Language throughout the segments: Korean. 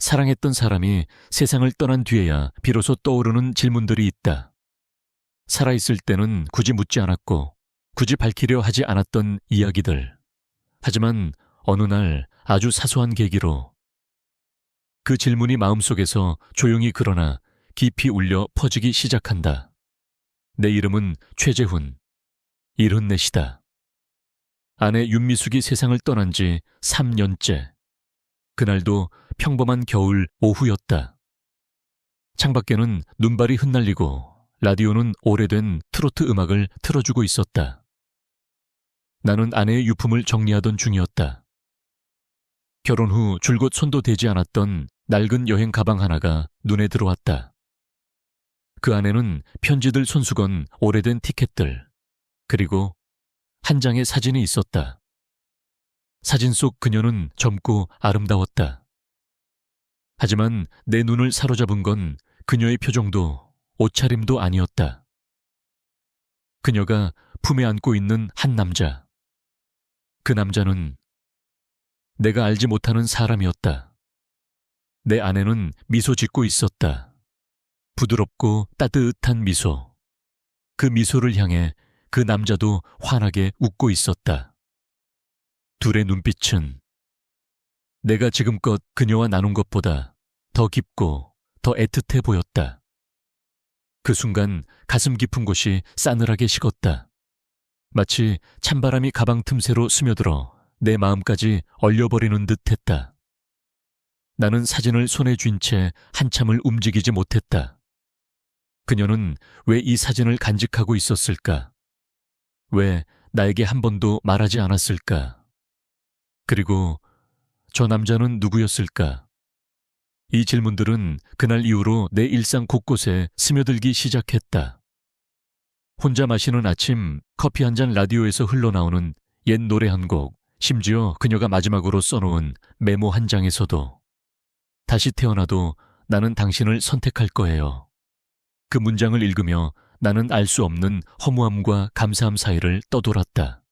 사랑했던 사람이 세상을 떠난 뒤에야 비로소 떠오르는 질문들이 있다. 살아있을 때는 굳이 묻지 않았고 굳이 밝히려 하지 않았던 이야기들. 하지만 어느 날 아주 사소한 계기로 그 질문이 마음속에서 조용히 그러나 깊이 울려 퍼지기 시작한다. 내 이름은 최재훈, 74이다. 아내 윤미숙이 세상을 떠난 지 3년째. 그날도 평범한 겨울 오후였다. 창밖에는 눈발이 흩날리고 라디오는 오래된 트로트 음악을 틀어주고 있었다. 나는 아내의 유품을 정리하던 중이었다. 결혼 후 줄곧 손도 대지 않았던 낡은 여행 가방 하나가 눈에 들어왔다. 그 안에는 편지들 손수건 오래된 티켓들, 그리고 한 장의 사진이 있었다. 사진 속 그녀는 젊고 아름다웠다. 하지만 내 눈을 사로잡은 건 그녀의 표정도 옷차림도 아니었다. 그녀가 품에 안고 있는 한 남자. 그 남자는 내가 알지 못하는 사람이었다. 내 아내는 미소 짓고 있었다. 부드럽고 따뜻한 미소. 그 미소를 향해 그 남자도 환하게 웃고 있었다. 둘의 눈빛은 내가 지금껏 그녀와 나눈 것보다 더 깊고 더 애틋해 보였다. 그 순간 가슴 깊은 곳이 싸늘하게 식었다. 마치 찬바람이 가방 틈새로 스며들어 내 마음까지 얼려버리는 듯 했다. 나는 사진을 손에 쥔 채 한참을 움직이지 못했다. 그녀는 왜 이 사진을 간직하고 있었을까? 왜 나에게 한 번도 말하지 않았을까? 그리고 저 남자는 누구였을까? 이 질문들은 그날 이후로 내 일상 곳곳에 스며들기 시작했다. 혼자 마시는 아침, 커피 한 잔 라디오에서 흘러나오는 옛 노래 한 곡, 심지어 그녀가 마지막으로 써놓은 메모 한 장에서도 다시 태어나도 나는 당신을 선택할 거예요. 그 문장을 읽으며 나는 알 수 없는 허무함과 감사함 사이를 떠돌았다.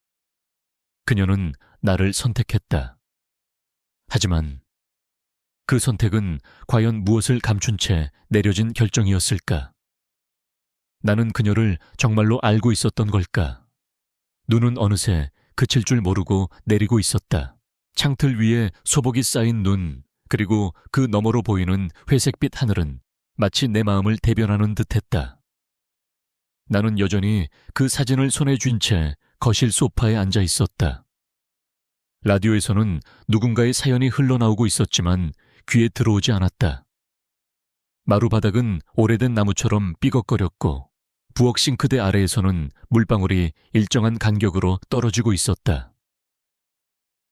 그녀는 나를 선택했다. 하지만 그 선택은 과연 무엇을 감춘 채 내려진 결정이었을까? 나는 그녀를 정말로 알고 있었던 걸까? 눈은 어느새 그칠 줄 모르고 내리고 있었다. 창틀 위에 소복이 쌓인 눈, 그리고 그 너머로 보이는 회색빛 하늘은 마치 내 마음을 대변하는 듯했다. 나는 여전히 그 사진을 손에 쥔 채 거실 소파에 앉아 있었다. 라디오에서는 누군가의 사연이 흘러나오고 있었지만 귀에 들어오지 않았다. 마루바닥은 오래된 나무처럼 삐걱거렸고 부엌 싱크대 아래에서는 물방울이 일정한 간격으로 떨어지고 있었다.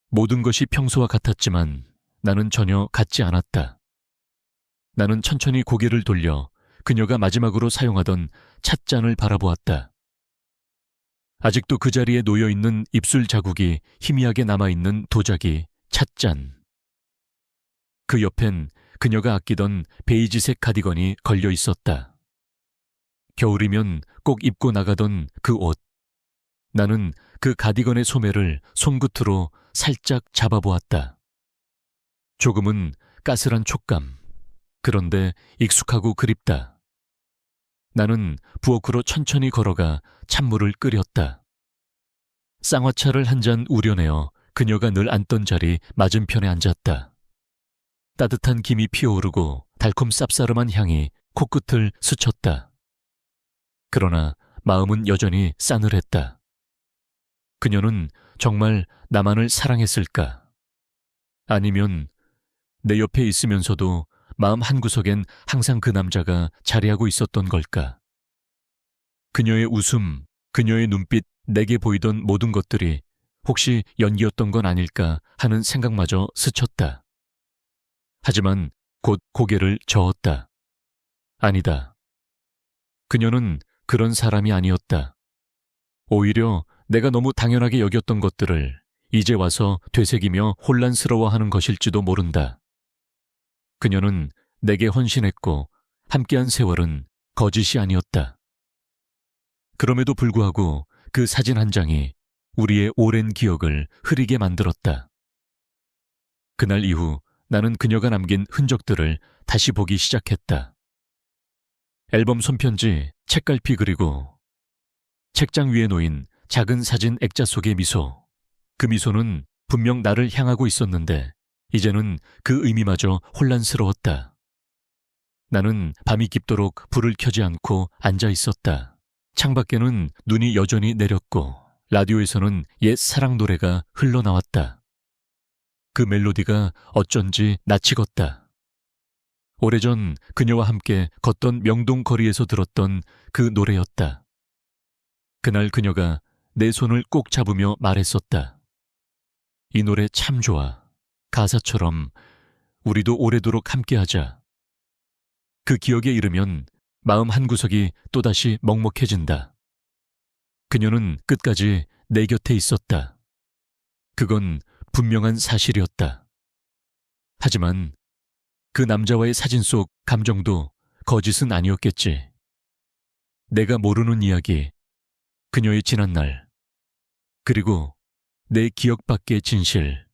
모든 것이 평소와 같았지만 나는 전혀 같지 않았다. 나는 천천히 고개를 돌려 그녀가 마지막으로 사용하던 찻잔을 바라보았다. 아직도 그 자리에 놓여있는 입술 자국이 희미하게 남아있는 도자기, 찻잔. 그 옆엔 그녀가 아끼던 베이지색 가디건이 걸려 있었다. 겨울이면 꼭 입고 나가던 그 옷. 나는 그 가디건의 소매를 손끝으로 살짝 잡아보았다. 조금은 까슬한 촉감. 그런데 익숙하고 그립다. 나는 부엌으로 천천히 걸어가 찬물을 끓였다. 쌍화차를 한 잔 우려내어 그녀가 늘 앉던 자리 맞은편에 앉았다. 따뜻한 김이 피어오르고 달콤 쌉싸름한 향이 코끝을 스쳤다. 그러나 마음은 여전히 싸늘했다. 그녀는 정말 나만을 사랑했을까? 아니면 내 옆에 있으면서도 마음 한구석엔 항상 그 남자가 자리하고 있었던 걸까? 그녀의 웃음, 그녀의 눈빛, 내게 보이던 모든 것들이 혹시 연기였던 건 아닐까 하는 생각마저 스쳤다. 하지만 곧 고개를 저었다. 아니다. 그녀는 그런 사람이 아니었다. 오히려 내가 너무 당연하게 여겼던 것들을 이제 와서 되새기며 혼란스러워하는 것일지도 모른다. 그녀는 내게 헌신했고 함께한 세월은 거짓이 아니었다. 그럼에도 불구하고 그 사진 한 장이 우리의 오랜 기억을 흐리게 만들었다. 그날 이후 나는 그녀가 남긴 흔적들을 다시 보기 시작했다. 앨범 손편지, 책갈피 그리고 책장 위에 놓인 작은 사진 액자 속의 미소. 그 미소는 분명 나를 향하고 있었는데 이제는 그 의미마저 혼란스러웠다. 나는 밤이 깊도록 불을 켜지 않고 앉아 있었다. 창밖에는 눈이 여전히 내렸고 라디오에서는 옛 사랑 노래가 흘러나왔다. 그 멜로디가 어쩐지 낯익었다. 오래전 그녀와 함께 걷던 명동 거리에서 들었던 그 노래였다. 그날 그녀가 내 손을 꼭 잡으며 말했었다. 이 노래 참 좋아. 가사처럼 우리도 오래도록 함께하자. 그 기억에 이르면 마음 한구석이 또다시 먹먹해진다. 그녀는 끝까지 내 곁에 있었다. 그건 분명한 사실이었다. 하지만 그 남자와의 사진 속 감정도 거짓은 아니었겠지. 내가 모르는 이야기, 그녀의 지난날, 그리고 내 기억 밖의 진실.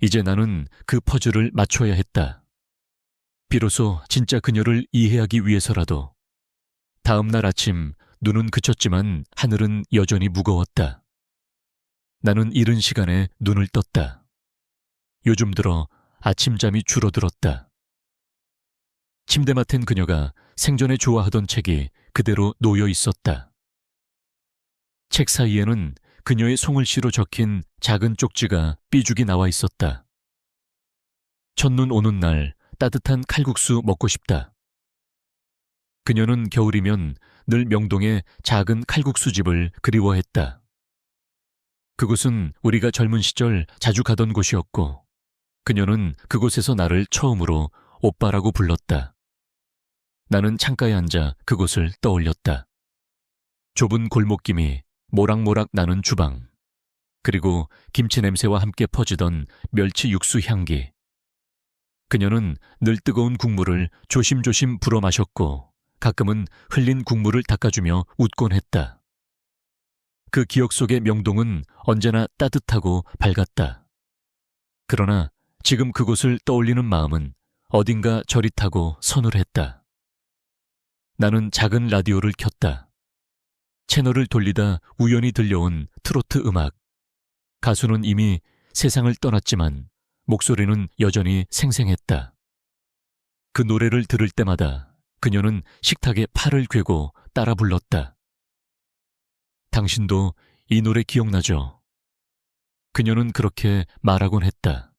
이제 나는 그 퍼즐을 맞춰야 했다. 비로소 진짜 그녀를 이해하기 위해서라도. 다음 날 아침 눈은 그쳤지만 하늘은 여전히 무거웠다. 나는 이른 시간에 눈을 떴다. 요즘 들어 아침잠이 줄어들었다. 침대맡엔 그녀가 생전에 좋아하던 책이 그대로 놓여 있었다. 책 사이에는 그녀의 송글씨로 적힌 작은 쪽지가 삐죽이 나와 있었다. 첫눈 오는 날 따뜻한 칼국수 먹고 싶다. 그녀는 겨울이면 늘 명동의 작은 칼국수집을 그리워했다. 그곳은 우리가 젊은 시절 자주 가던 곳이었고 그녀는 그곳에서 나를 처음으로 오빠라고 불렀다. 나는 창가에 앉아 그곳을 떠올렸다. 좁은 골목김이 모락모락 나는 주방, 그리고 김치 냄새와 함께 퍼지던 멸치 육수 향기. 그녀는 늘 뜨거운 국물을 조심조심 불어 마셨고 가끔은 흘린 국물을 닦아주며 웃곤 했다. 그 기억 속의 명동은 언제나 따뜻하고 밝았다. 그러나 지금 그곳을 떠올리는 마음은 어딘가 저릿하고 서늘했다. 나는 작은 라디오를 켰다. 채널을 돌리다 우연히 들려온 트로트 음악. 가수는 이미 세상을 떠났지만 목소리는 여전히 생생했다. 그 노래를 들을 때마다 그녀는 식탁에 팔을 꿰고 따라 불렀다. 당신도 이 노래 기억나죠? 그녀는 그렇게 말하곤 했다.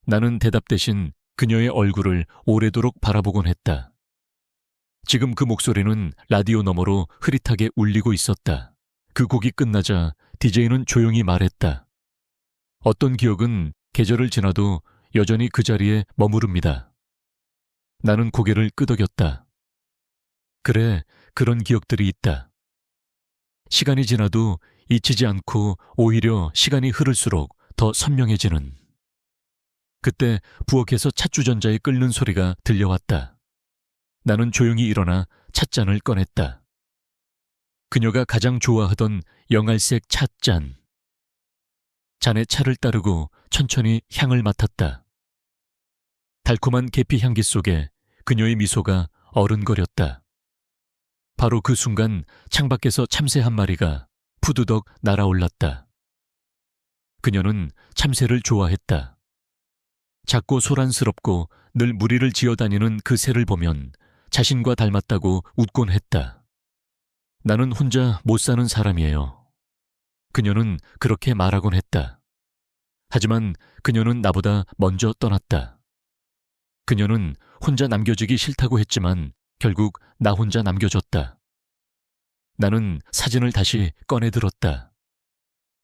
나는 대답 대신 그녀의 얼굴을 오래도록 바라보곤 했다. 지금 그 목소리는 라디오 너머로 흐릿하게 울리고 있었다. 그 곡이 끝나자 DJ는 조용히 말했다. 어떤 기억은 계절을 지나도 여전히 그 자리에 머무릅니다. 나는 고개를 끄덕였다. 그래, 그런 기억들이 있다. 시간이 지나도 잊히지 않고 오히려 시간이 흐를수록 더 선명해지는. 그때 부엌에서 찻주전자에 끓는 소리가 들려왔다. 나는 조용히 일어나 찻잔을 꺼냈다. 그녀가 가장 좋아하던 영알색 찻잔. 잔에 차를 따르고 천천히 향을 맡았다. 달콤한 계피 향기 속에 그녀의 미소가 어른거렸다. 바로 그 순간 창밖에서 참새 한 마리가 푸드덕 날아올랐다. 그녀는 참새를 좋아했다. 작고 소란스럽고 늘 무리를 지어다니는 그 새를 보면 자신과 닮았다고 웃곤 했다. 나는 혼자 못 사는 사람이에요. 그녀는 그렇게 말하곤 했다. 하지만 그녀는 나보다 먼저 떠났다. 그녀는 혼자 남겨지기 싫다고 했지만 결국 나 혼자 남겨졌다. 나는 사진을 다시 꺼내들었다.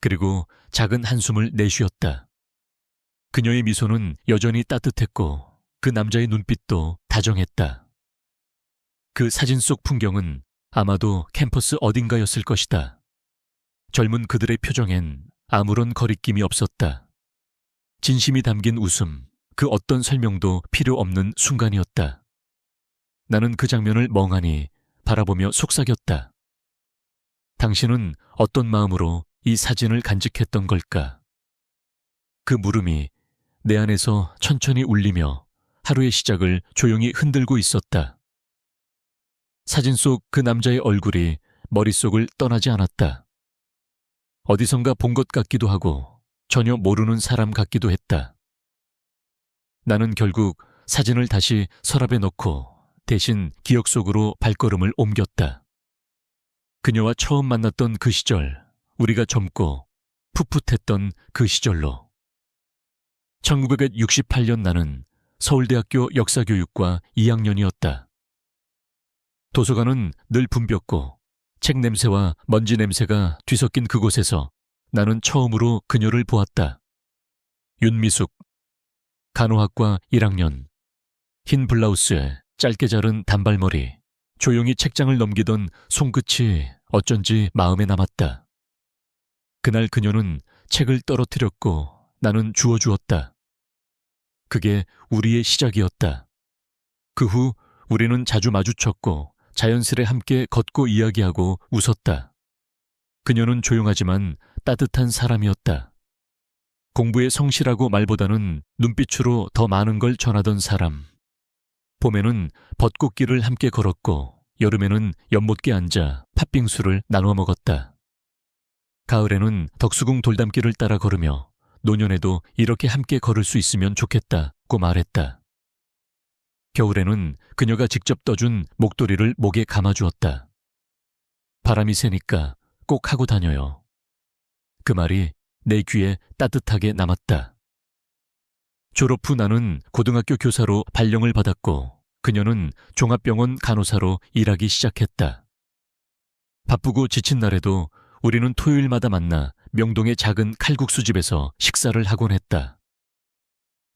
그리고 작은 한숨을 내쉬었다. 그녀의 미소는 여전히 따뜻했고 그 남자의 눈빛도 다정했다. 그 사진 속 풍경은 아마도 캠퍼스 어딘가였을 것이다. 젊은 그들의 표정엔 아무런 거리낌이 없었다. 진심이 담긴 웃음, 그 어떤 설명도 필요 없는 순간이었다. 나는 그 장면을 멍하니 바라보며 속삭였다. 당신은 어떤 마음으로 이 사진을 간직했던 걸까? 그 물음이 내 안에서 천천히 울리며 하루의 시작을 조용히 흔들고 있었다. 사진 속 그 남자의 얼굴이 머릿속을 떠나지 않았다. 어디선가 본 것 같기도 하고 전혀 모르는 사람 같기도 했다. 나는 결국 사진을 다시 서랍에 넣고 대신 기억 속으로 발걸음을 옮겼다. 그녀와 처음 만났던 그 시절, 우리가 젊고 풋풋했던 그 시절로. 1968년 나는 서울대학교 역사교육과 2학년이었다. 도서관은 늘 붐볐고 책 냄새와 먼지 냄새가 뒤섞인 그곳에서 나는 처음으로 그녀를 보았다. 윤미숙, 간호학과 1학년, 흰 블라우스에 짧게 자른 단발머리, 조용히 책장을 넘기던 손끝이 어쩐지 마음에 남았다. 그날 그녀는 책을 떨어뜨렸고 나는 주워주었다. 그게 우리의 시작이었다. 그 후 우리는 자주 마주쳤고 자연스레 함께 걷고 이야기하고 웃었다. 그녀는 조용하지만 따뜻한 사람이었다. 공부에 성실하고 말보다는 눈빛으로 더 많은 걸 전하던 사람. 봄에는 벚꽃길을 함께 걸었고 여름에는 연못께 앉아 팥빙수를 나눠 먹었다. 가을에는 덕수궁 돌담길을 따라 걸으며 노년에도 이렇게 함께 걸을 수 있으면 좋겠다고 말했다. 겨울에는 그녀가 직접 떠준 목도리를 목에 감아주었다. 바람이 세니까 꼭 하고 다녀요. 그 말이 내 귀에 따뜻하게 남았다. 졸업 후 나는 고등학교 교사로 발령을 받았고 그녀는 종합병원 간호사로 일하기 시작했다. 바쁘고 지친 날에도 우리는 토요일마다 만나 명동의 작은 칼국수집에서 식사를 하곤 했다.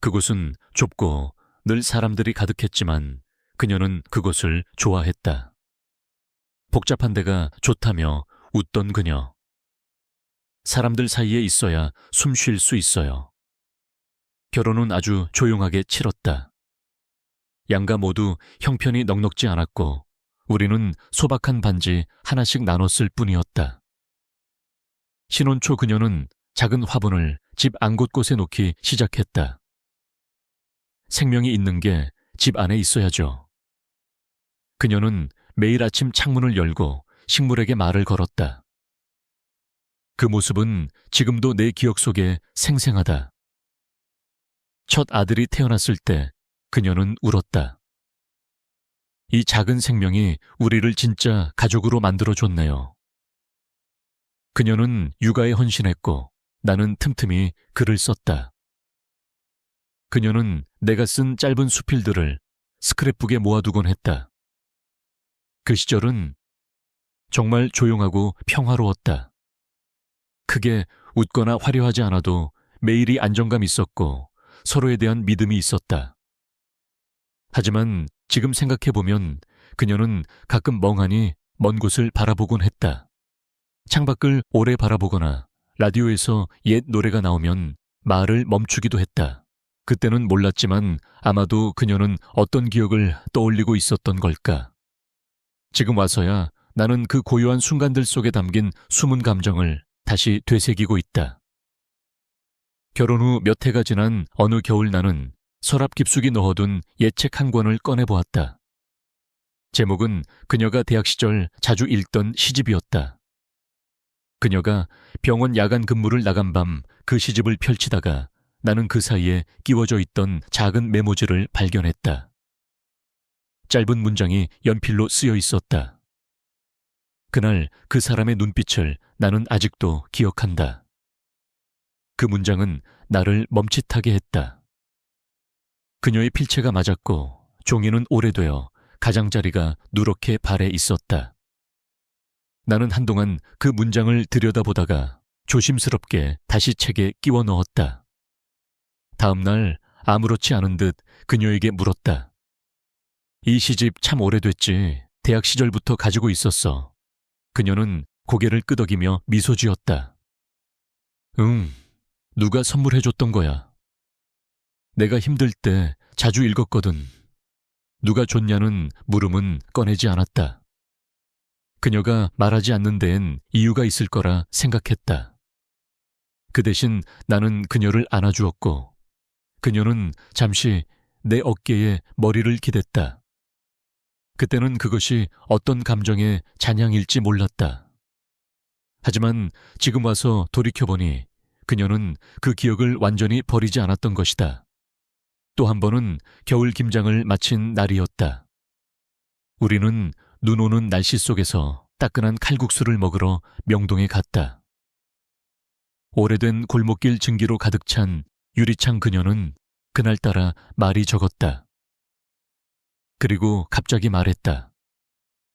그곳은 좁고 늘 사람들이 가득했지만 그녀는 그곳을 좋아했다. 복잡한 데가 좋다며 웃던 그녀. 사람들 사이에 있어야 숨 쉴 수 있어요. 결혼은 아주 조용하게 치렀다. 양가 모두 형편이 넉넉지 않았고 우리는 소박한 반지 하나씩 나눴을 뿐이었다. 신혼 초 그녀는 작은 화분을 집 안 곳곳에 놓기 시작했다. 생명이 있는 게 집 안에 있어야죠. 그녀는 매일 아침 창문을 열고 식물에게 말을 걸었다. 그 모습은 지금도 내 기억 속에 생생하다. 첫 아들이 태어났을 때 그녀는 울었다. 이 작은 생명이 우리를 진짜 가족으로 만들어줬네요. 그녀는 육아에 헌신했고 나는 틈틈이 글을 썼다. 그녀는 내가 쓴 짧은 수필들을 스크랩북에 모아두곤 했다. 그 시절은 정말 조용하고 평화로웠다. 크게 웃거나 화려하지 않아도 매일이 안정감 있었고 서로에 대한 믿음이 있었다. 하지만 지금 생각해보면 그녀는 가끔 멍하니 먼 곳을 바라보곤 했다. 창밖을 오래 바라보거나 라디오에서 옛 노래가 나오면 말을 멈추기도 했다. 그때는 몰랐지만 아마도 그녀는 어떤 기억을 떠올리고 있었던 걸까. 지금 와서야 나는 그 고요한 순간들 속에 담긴 숨은 감정을 다시 되새기고 있다. 결혼 후 몇 해가 지난 어느 겨울 나는 서랍 깊숙이 넣어둔 옛 책 한 권을 꺼내보았다. 제목은 그녀가 대학 시절 자주 읽던 시집이었다. 그녀가 병원 야간 근무를 나간 밤 그 시집을 펼치다가 나는 그 사이에 끼워져 있던 작은 메모지를 발견했다. 짧은 문장이 연필로 쓰여 있었다. 그날 그 사람의 눈빛을 나는 아직도 기억한다. 그 문장은 나를 멈칫하게 했다. 그녀의 필체가 맞았고 종이는 오래되어 가장자리가 누렇게 발에 있었다. 나는 한동안 그 문장을 들여다보다가 조심스럽게 다시 책에 끼워 넣었다. 다음 날 아무렇지 않은 듯 그녀에게 물었다. 이 시집 참 오래됐지. 대학 시절부터 가지고 있었어. 그녀는 고개를 끄덕이며 미소 지었다. 응, 누가 선물해줬던 거야. 내가 힘들 때 자주 읽었거든. 누가 줬냐는 물음은 꺼내지 않았다. 그녀가 말하지 않는 데엔 이유가 있을 거라 생각했다. 그 대신 나는 그녀를 안아주었고 그녀는 잠시 내 어깨에 머리를 기댔다. 그때는 그것이 어떤 감정의 잔향일지 몰랐다. 하지만 지금 와서 돌이켜보니 그녀는 그 기억을 완전히 버리지 않았던 것이다. 또 한 번은 겨울 김장을 마친 날이었다. 우리는 눈 오는 날씨 속에서 따끈한 칼국수를 먹으러 명동에 갔다. 오래된 골목길 증기로 가득 찬 유리창 그녀는 그날따라 말이 적었다. 그리고 갑자기 말했다.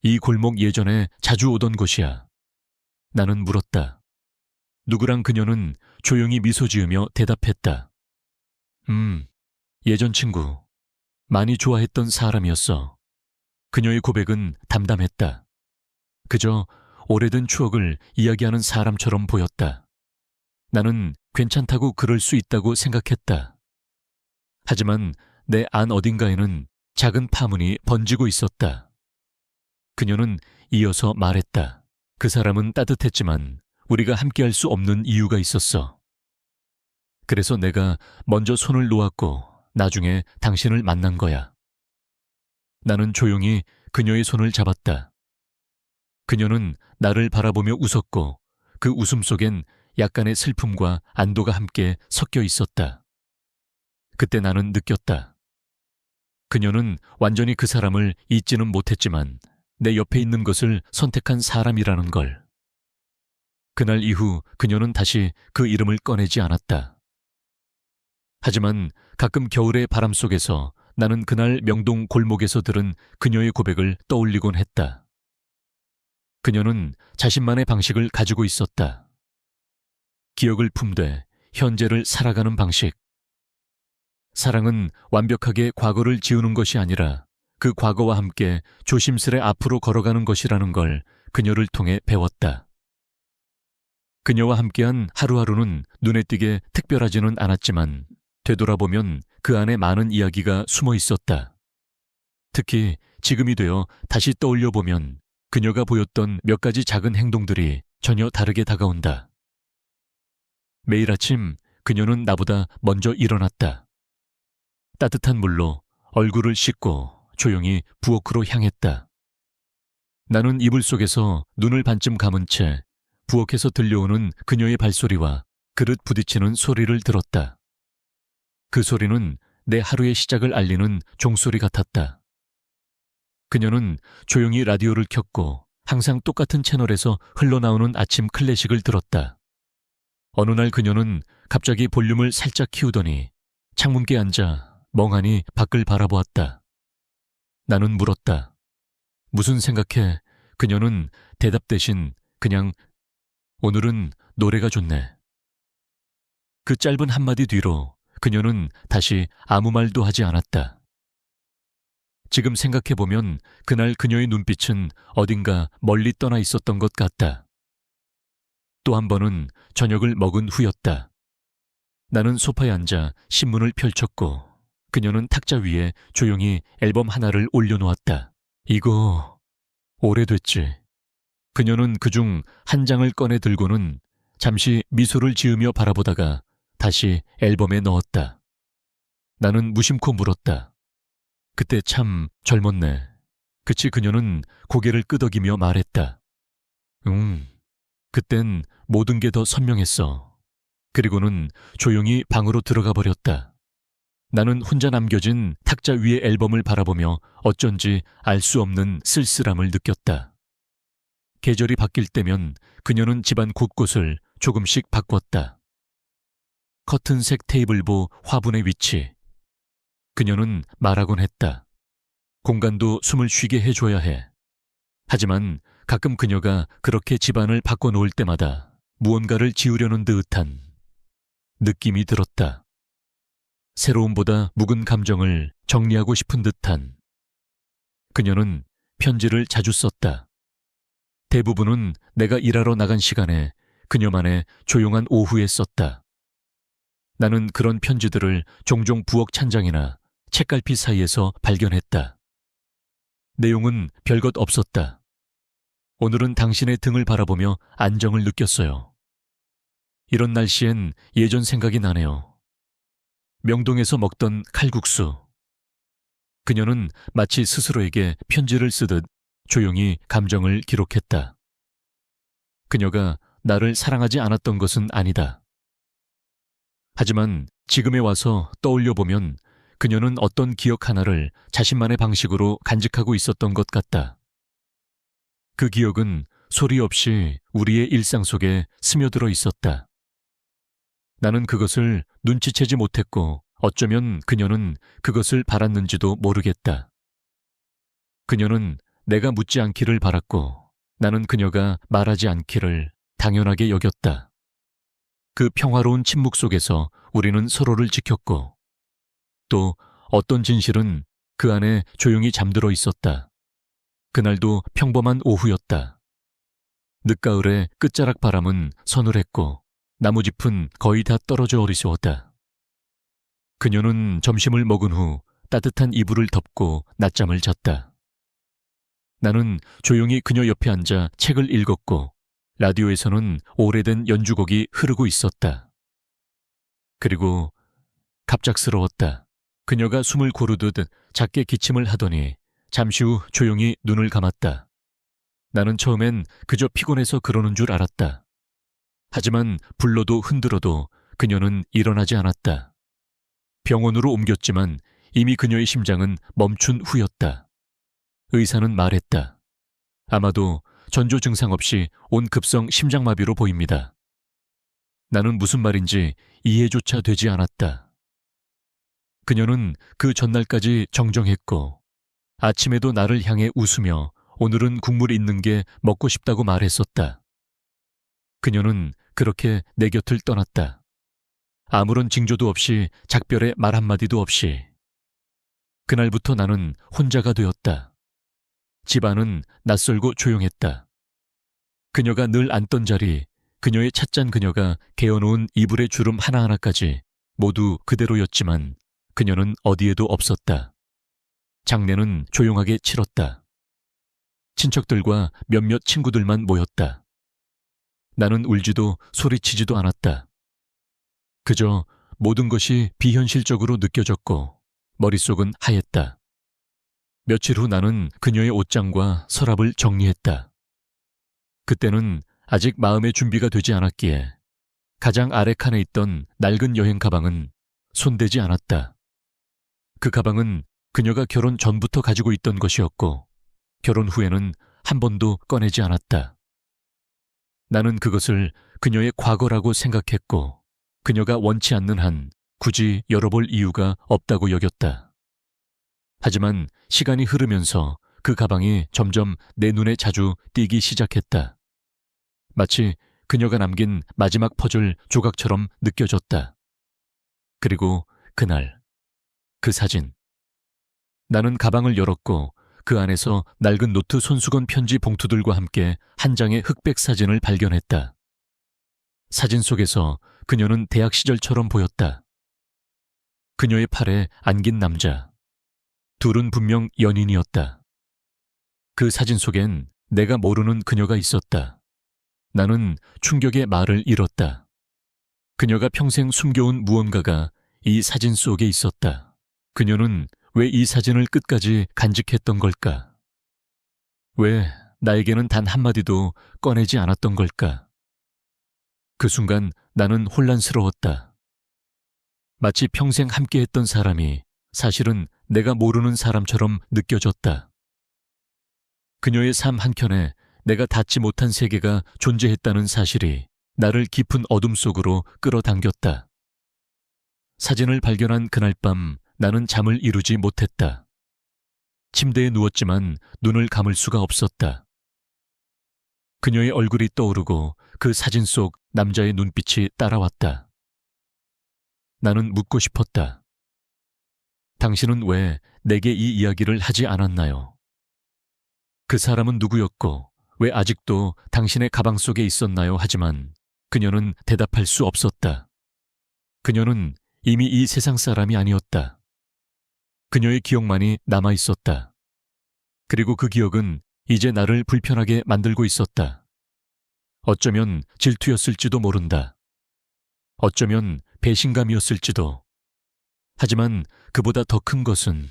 이 골목 예전에 자주 오던 곳이야. 나는 물었다. 누구랑 그녀는 조용히 미소 지으며 대답했다. 예전 친구. 많이 좋아했던 사람이었어. 그녀의 고백은 담담했다. 그저 오래된 추억을 이야기하는 사람처럼 보였다. 나는 괜찮다고 그럴 수 있다고 생각했다. 하지만 내 안 어딘가에는 작은 파문이 번지고 있었다. 그녀는 이어서 말했다. 그 사람은 따뜻했지만 우리가 함께할 수 없는 이유가 있었어. 그래서 내가 먼저 손을 놓았고 나중에 당신을 만난 거야. 나는 조용히 그녀의 손을 잡았다. 그녀는 나를 바라보며 웃었고 그 웃음 속엔 약간의 슬픔과 안도가 함께 섞여 있었다. 그때 나는 느꼈다. 그녀는 완전히 그 사람을 잊지는 못했지만 내 옆에 있는 것을 선택한 사람이라는 걸. 그날 이후 그녀는 다시 그 이름을 꺼내지 않았다. 하지만 가끔 겨울의 바람 속에서 나는 그날 명동 골목에서 들은 그녀의 고백을 떠올리곤 했다. 그녀는 자신만의 방식을 가지고 있었다. 기억을 품되 현재를 살아가는 방식. 사랑은 완벽하게 과거를 지우는 것이 아니라 그 과거와 함께 조심스레 앞으로 걸어가는 것이라는 걸 그녀를 통해 배웠다. 그녀와 함께한 하루하루는 눈에 띄게 특별하지는 않았지만 되돌아보면 그 안에 많은 이야기가 숨어 있었다. 특히 지금이 되어 다시 떠올려보면 그녀가 보였던 몇 가지 작은 행동들이 전혀 다르게 다가온다. 매일 아침 그녀는 나보다 먼저 일어났다. 따뜻한 물로 얼굴을 씻고 조용히 부엌으로 향했다. 나는 이불 속에서 눈을 반쯤 감은 채 부엌에서 들려오는 그녀의 발소리와 그릇 부딪히는 소리를 들었다. 그 소리는 내 하루의 시작을 알리는 종소리 같았다. 그녀는 조용히 라디오를 켰고 항상 똑같은 채널에서 흘러나오는 아침 클래식을 들었다. 어느 날 그녀는 갑자기 볼륨을 살짝 키우더니 창문께 앉아 멍하니 밖을 바라보았다. 나는 물었다. 무슨 생각해? 그녀는 대답 대신 그냥 오늘은 노래가 좋네. 그 짧은 한마디 뒤로 그녀는 다시 아무 말도 하지 않았다. 지금 생각해보면 그날 그녀의 눈빛은 어딘가 멀리 떠나 있었던 것 같다. 또 한 번은 저녁을 먹은 후였다. 나는 소파에 앉아 신문을 펼쳤고 그녀는 탁자 위에 조용히 앨범 하나를 올려놓았다. 이거 오래됐지. 그녀는 그중 한 장을 꺼내 들고는 잠시 미소를 지으며 바라보다가 다시 앨범에 넣었다. 나는 무심코 물었다. 그때 참 젊었네. 그치 그녀는 고개를 끄덕이며 말했다. 그땐 모든 게 더 선명했어. 그리고는 조용히 방으로 들어가 버렸다. 나는 혼자 남겨진 탁자 위의 앨범을 바라보며 어쩐지 알 수 없는 쓸쓸함을 느꼈다. 계절이 바뀔 때면 그녀는 집안 곳곳을 조금씩 바꿨다. 커튼색 테이블보 화분의 위치. 그녀는 말하곤 했다. 공간도 숨을 쉬게 해줘야 해. 하지만 가끔 그녀가 그렇게 집안을 바꿔놓을 때마다 무언가를 지우려는 듯한 느낌이 들었다. 새로움보다 묵은 감정을 정리하고 싶은 듯한. 그녀는 편지를 자주 썼다. 대부분은 내가 일하러 나간 시간에 그녀만의 조용한 오후에 썼다. 나는 그런 편지들을 종종 부엌 찬장이나 책갈피 사이에서 발견했다. 내용은 별것 없었다. 오늘은 당신의 등을 바라보며 안정을 느꼈어요. 이런 날씨엔 예전 생각이 나네요. 명동에서 먹던 칼국수. 그녀는 마치 스스로에게 편지를 쓰듯 조용히 감정을 기록했다. 그녀가 나를 사랑하지 않았던 것은 아니다. 하지만 지금에 와서 떠올려 보면 그녀는 어떤 기억 하나를 자신만의 방식으로 간직하고 있었던 것 같다. 그 기억은 소리 없이 우리의 일상 속에 스며들어 있었다. 나는 그것을 눈치채지 못했고 어쩌면 그녀는 그것을 바랐는지도 모르겠다. 그녀는 내가 묻지 않기를 바랐고 나는 그녀가 말하지 않기를 당연하게 여겼다. 그 평화로운 침묵 속에서 우리는 서로를 지켰고 또 어떤 진실은 그 안에 조용히 잠들어 있었다. 그날도 평범한 오후였다. 늦가을의 끝자락 바람은 서늘했고 나무짚은 거의 다 떨어져 어리석었다. 그녀는 점심을 먹은 후 따뜻한 이불을 덮고 낮잠을 잤다. 나는 조용히 그녀 옆에 앉아 책을 읽었고 라디오에서는 오래된 연주곡이 흐르고 있었다. 그리고 갑작스러웠다. 그녀가 숨을 고르듯 작게 기침을 하더니 잠시 후 조용히 눈을 감았다. 나는 처음엔 그저 피곤해서 그러는 줄 알았다. 하지만 불러도 흔들어도 그녀는 일어나지 않았다. 병원으로 옮겼지만 이미 그녀의 심장은 멈춘 후였다. 의사는 말했다. 아마도 전조 증상 없이 온급성 심장마비로 보입니다. 나는 무슨 말인지 이해조차 되지 않았다. 그녀는 그 전날까지 정정했고 아침에도 나를 향해 웃으며 오늘은 국물 있는 게 먹고 싶다고 말했었다. 그녀는 그렇게 내 곁을 떠났다. 아무런 징조도 없이 작별의 말 한마디도 없이. 그날부터 나는 혼자가 되었다. 집안은 낯설고 조용했다. 그녀가 늘 앉던 자리, 그녀의 찻잔 그녀가 개어놓은 이불의 주름 하나하나까지 모두 그대로였지만 그녀는 어디에도 없었다. 장례는 조용하게 치렀다. 친척들과 몇몇 친구들만 모였다. 나는 울지도 소리치지도 않았다. 그저 모든 것이 비현실적으로 느껴졌고 머릿속은 하였다. 며칠 후 나는 그녀의 옷장과 서랍을 정리했다. 그때는 아직 마음의 준비가 되지 않았기에 가장 아래 칸에 있던 낡은 여행 가방은 손대지 않았다. 그 가방은 그녀가 결혼 전부터 가지고 있던 것이었고 결혼 후에는 한 번도 꺼내지 않았다. 나는 그것을 그녀의 과거라고 생각했고 그녀가 원치 않는 한 굳이 열어볼 이유가 없다고 여겼다. 하지만 시간이 흐르면서 그 가방이 점점 내 눈에 자주 띄기 시작했다. 마치 그녀가 남긴 마지막 퍼즐 조각처럼 느껴졌다. 그리고 그날, 그 사진. 나는 가방을 열었고 그 안에서 낡은 노트 손수건 편지 봉투들과 함께 한 장의 흑백 사진을 발견했다. 사진 속에서 그녀는 대학 시절처럼 보였다. 그녀의 팔에 안긴 남자. 둘은 분명 연인이었다. 그 사진 속엔 내가 모르는 그녀가 있었다. 나는 충격의 말을 잃었다. 그녀가 평생 숨겨온 무언가가 이 사진 속에 있었다. 그녀는 왜 이 사진을 끝까지 간직했던 걸까? 왜 나에게는 단 한마디도 꺼내지 않았던 걸까? 그 순간 나는 혼란스러웠다. 마치 평생 함께했던 사람이 사실은 내가 모르는 사람처럼 느껴졌다. 그녀의 삶 한켠에 내가 닿지 못한 세계가 존재했다는 사실이 나를 깊은 어둠 속으로 끌어당겼다. 사진을 발견한 그날 밤 나는 잠을 이루지 못했다. 침대에 누웠지만 눈을 감을 수가 없었다. 그녀의 얼굴이 떠오르고 그 사진 속 남자의 눈빛이 따라왔다. 나는 묻고 싶었다. 당신은 왜 내게 이 이야기를 하지 않았나요? 그 사람은 누구였고 왜 아직도 당신의 가방 속에 있었나요? 하지만 그녀는 대답할 수 없었다. 그녀는 이미 이 세상 사람이 아니었다. 그녀의 기억만이 남아 있었다. 그리고 그 기억은 이제 나를 불편하게 만들고 있었다. 어쩌면 질투였을지도 모른다. 어쩌면 배신감이었을지도. 하지만 그보다 더 큰 것은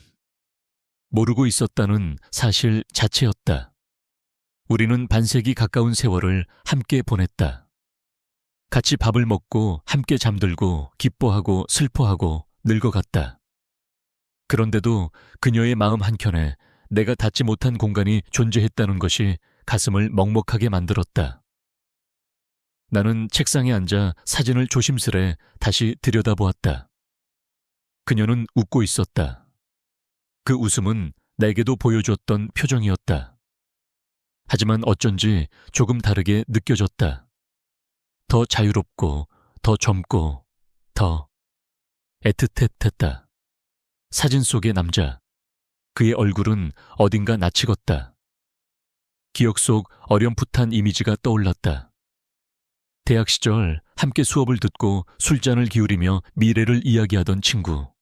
모르고 있었다는 사실 자체였다. 우리는 반세기 가까운 세월을 함께 보냈다. 같이 밥을 먹고 함께 잠들고 기뻐하고 슬퍼하고 늙어갔다. 그런데도 그녀의 마음 한켠에 내가 닿지 못한 공간이 존재했다는 것이 가슴을 먹먹하게 만들었다. 나는 책상에 앉아 사진을 조심스레 다시 들여다보았다. 그녀는 웃고 있었다. 그 웃음은 내게도 보여줬던 표정이었다. 하지만 어쩐지 조금 다르게 느껴졌다. 더 자유롭고, 더 젊고, 더 애틋했다. 사진 속의 남자, 그의 얼굴은 어딘가 낯익었다. 기억 속 어렴풋한 이미지가 떠올랐다. 대학 시절 함께 수업을 듣고 술잔을 기울이며 미래를 이야기하던 친구.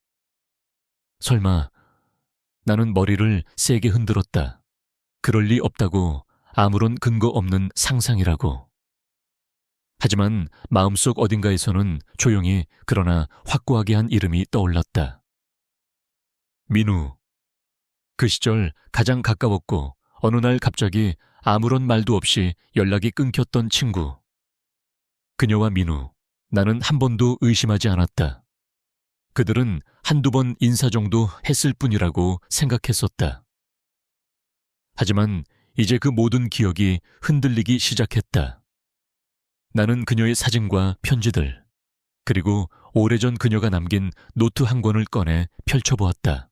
설마 나는 머리를 세게 흔들었다. 그럴 리 없다고, 아무런 근거 없는 상상이라고. 하지만 마음속 어딘가에서는 조용히 그러나 확고하게 한 이름이 떠올랐다. 민우. 그 시절 가장 가까웠고 어느 날 갑자기 아무런 말도 없이 연락이 끊겼던 친구. 그녀와 민우, 나는 한 번도 의심하지 않았다. 그들은 한두 번 인사 정도 했을 뿐이라고 생각했었다. 하지만 이제 그 모든 기억이 흔들리기 시작했다. 나는 그녀의 사진과 편지들, 그리고 오래전 그녀가 남긴 노트 한 권을 꺼내 펼쳐보았다.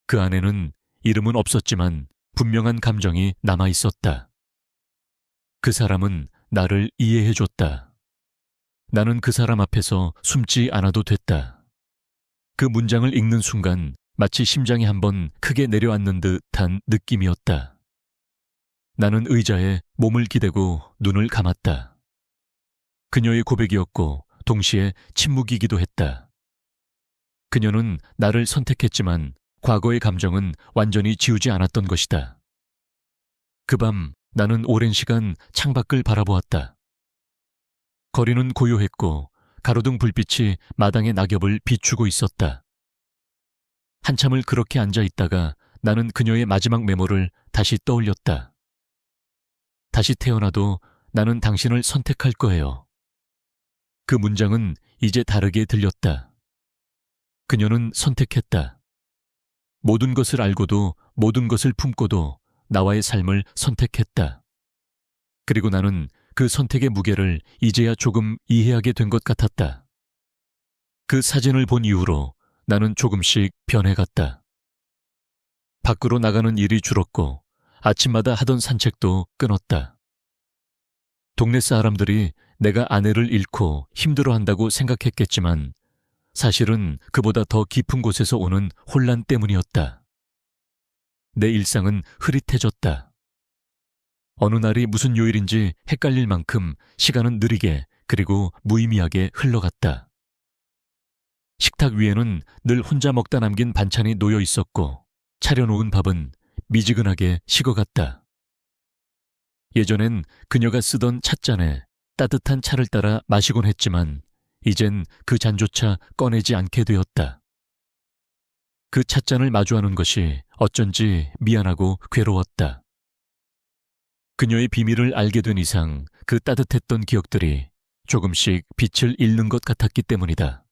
그 안에는 이름은 없었지만 분명한 감정이 남아 있었다. 그 사람은 나를 이해해줬다. 나는 그 사람 앞에서 숨지 않아도 됐다. 그 문장을 읽는 순간 마치 심장이 한번 크게 내려앉는 듯한 느낌이었다. 나는 의자에 몸을 기대고 눈을 감았다. 그녀의 고백이었고 동시에 침묵이기도 했다. 그녀는 나를 선택했지만 과거의 감정은 완전히 지우지 않았던 것이다. 그 밤 나는 오랜 시간 창밖을 바라보았다. 거리는 고요했고 가로등 불빛이 마당의 낙엽을 비추고 있었다. 한참을 그렇게 앉아 있다가 나는 그녀의 마지막 메모를 다시 떠올렸다. 다시 태어나도 나는 당신을 선택할 거예요. 그 문장은 이제 다르게 들렸다. 그녀는 선택했다. 모든 것을 알고도 모든 것을 품고도 나와의 삶을 선택했다. 그리고 나는 그 선택의 무게를 이제야 조금 이해하게 된 것 같았다. 그 사진을 본 이후로 나는 조금씩 변해갔다. 밖으로 나가는 일이 줄었고 아침마다 하던 산책도 끊었다. 동네 사람들이 내가 아내를 잃고 힘들어한다고 생각했겠지만 사실은 그보다 더 깊은 곳에서 오는 혼란 때문이었다. 내 일상은 흐릿해졌다. 어느 날이 무슨 요일인지 헷갈릴 만큼 시간은 느리게 그리고 무의미하게 흘러갔다. 식탁 위에는 늘 혼자 먹다 남긴 반찬이 놓여 있었고 차려놓은 밥은 미지근하게 식어갔다. 예전엔 그녀가 쓰던 찻잔에 따뜻한 차를 따라 마시곤 했지만 이젠 그 잔조차 꺼내지 않게 되었다. 그 찻잔을 마주하는 것이 어쩐지 미안하고 괴로웠다. 그녀의 비밀을 알게 된 이상 그 따뜻했던 기억들이 조금씩 빛을 잃는 것 같았기 때문이다.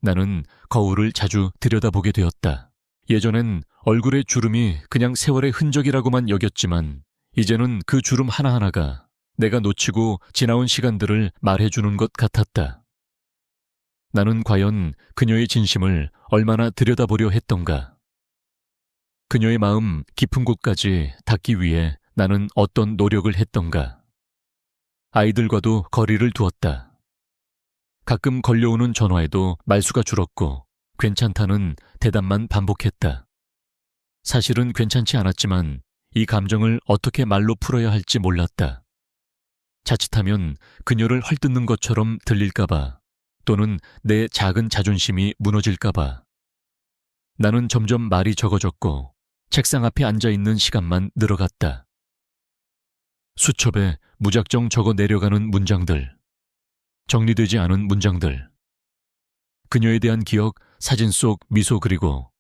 나는 거울을 자주 들여다보게 되었다. 예전엔 얼굴의 주름이 그냥 세월의 흔적이라고만 여겼지만 이제는 그 주름 하나하나가 내가 놓치고 지나온 시간들을 말해주는 것 같았다. 나는 과연 그녀의 진심을 얼마나 들여다보려 했던가. 그녀의 마음 깊은 곳까지 닿기 위해 나는 어떤 노력을 했던가. 아이들과도 거리를 두었다. 가끔 걸려오는 전화에도 말수가 줄었고 괜찮다는 대답만 반복했다. 사실은 괜찮지 않았지만 이 감정을 어떻게 말로 풀어야 할지 몰랐다. 자칫하면 그녀를 헐뜯는 것처럼 들릴까봐 또는 내 작은 자존심이 무너질까봐. 나는 점점 말이 적어졌고 책상 앞에 앉아있는 시간만 늘어갔다. 수첩에 무작정 적어 내려가는 문장들, 정리되지 않은 문장들. 그녀에 대한 기억, 사진 속 미소 그리고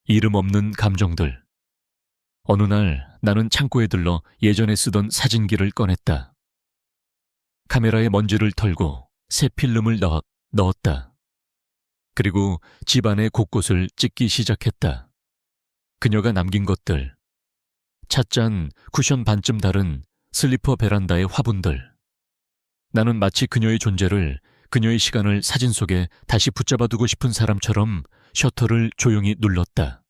이름 없는 감정들. 어느 날 나는 창고에 들러 예전에 쓰던 사진기를 꺼냈다. 카메라에 먼지를 털고 새 필름을 넣었다. 그리고 집안의 곳곳을 찍기 시작했다. 그녀가 남긴 것들, 찻잔, 쿠션 반쯤 다른 슬리퍼 베란다의 화분들. 나는 마치 그녀의 존재를, 그녀의 시간을 사진 속에 다시 붙잡아 두고 싶은 사람처럼 셔터를 조용히 눌렀다.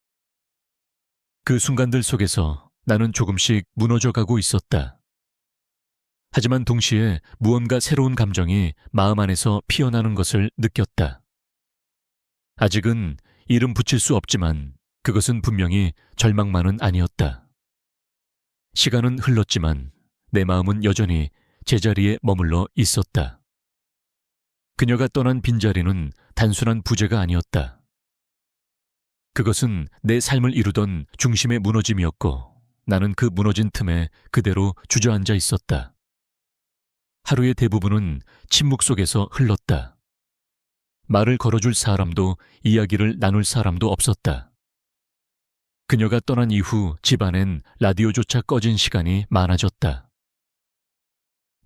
그 순간들 속에서 나는 조금씩 무너져 가고 있었다. 하지만 동시에 무언가 새로운 감정이 마음 안에서 피어나는 것을 느꼈다. 아직은 이름 붙일 수 없지만 그것은 분명히 절망만은 아니었다. 시간은 흘렀지만 내 마음은 여전히 제자리에 머물러 있었다. 그녀가 떠난 빈자리는 단순한 부재가 아니었다. 그것은 내 삶을 이루던 중심의 무너짐이었고 나는 그 무너진 틈에 그대로 주저앉아 있었다. 하루의 대부분은 침묵 속에서 흘렀다. 말을 걸어줄 사람도 이야기를 나눌 사람도 없었다. 그녀가 떠난 이후 집안엔 라디오조차 꺼진 시간이 많아졌다.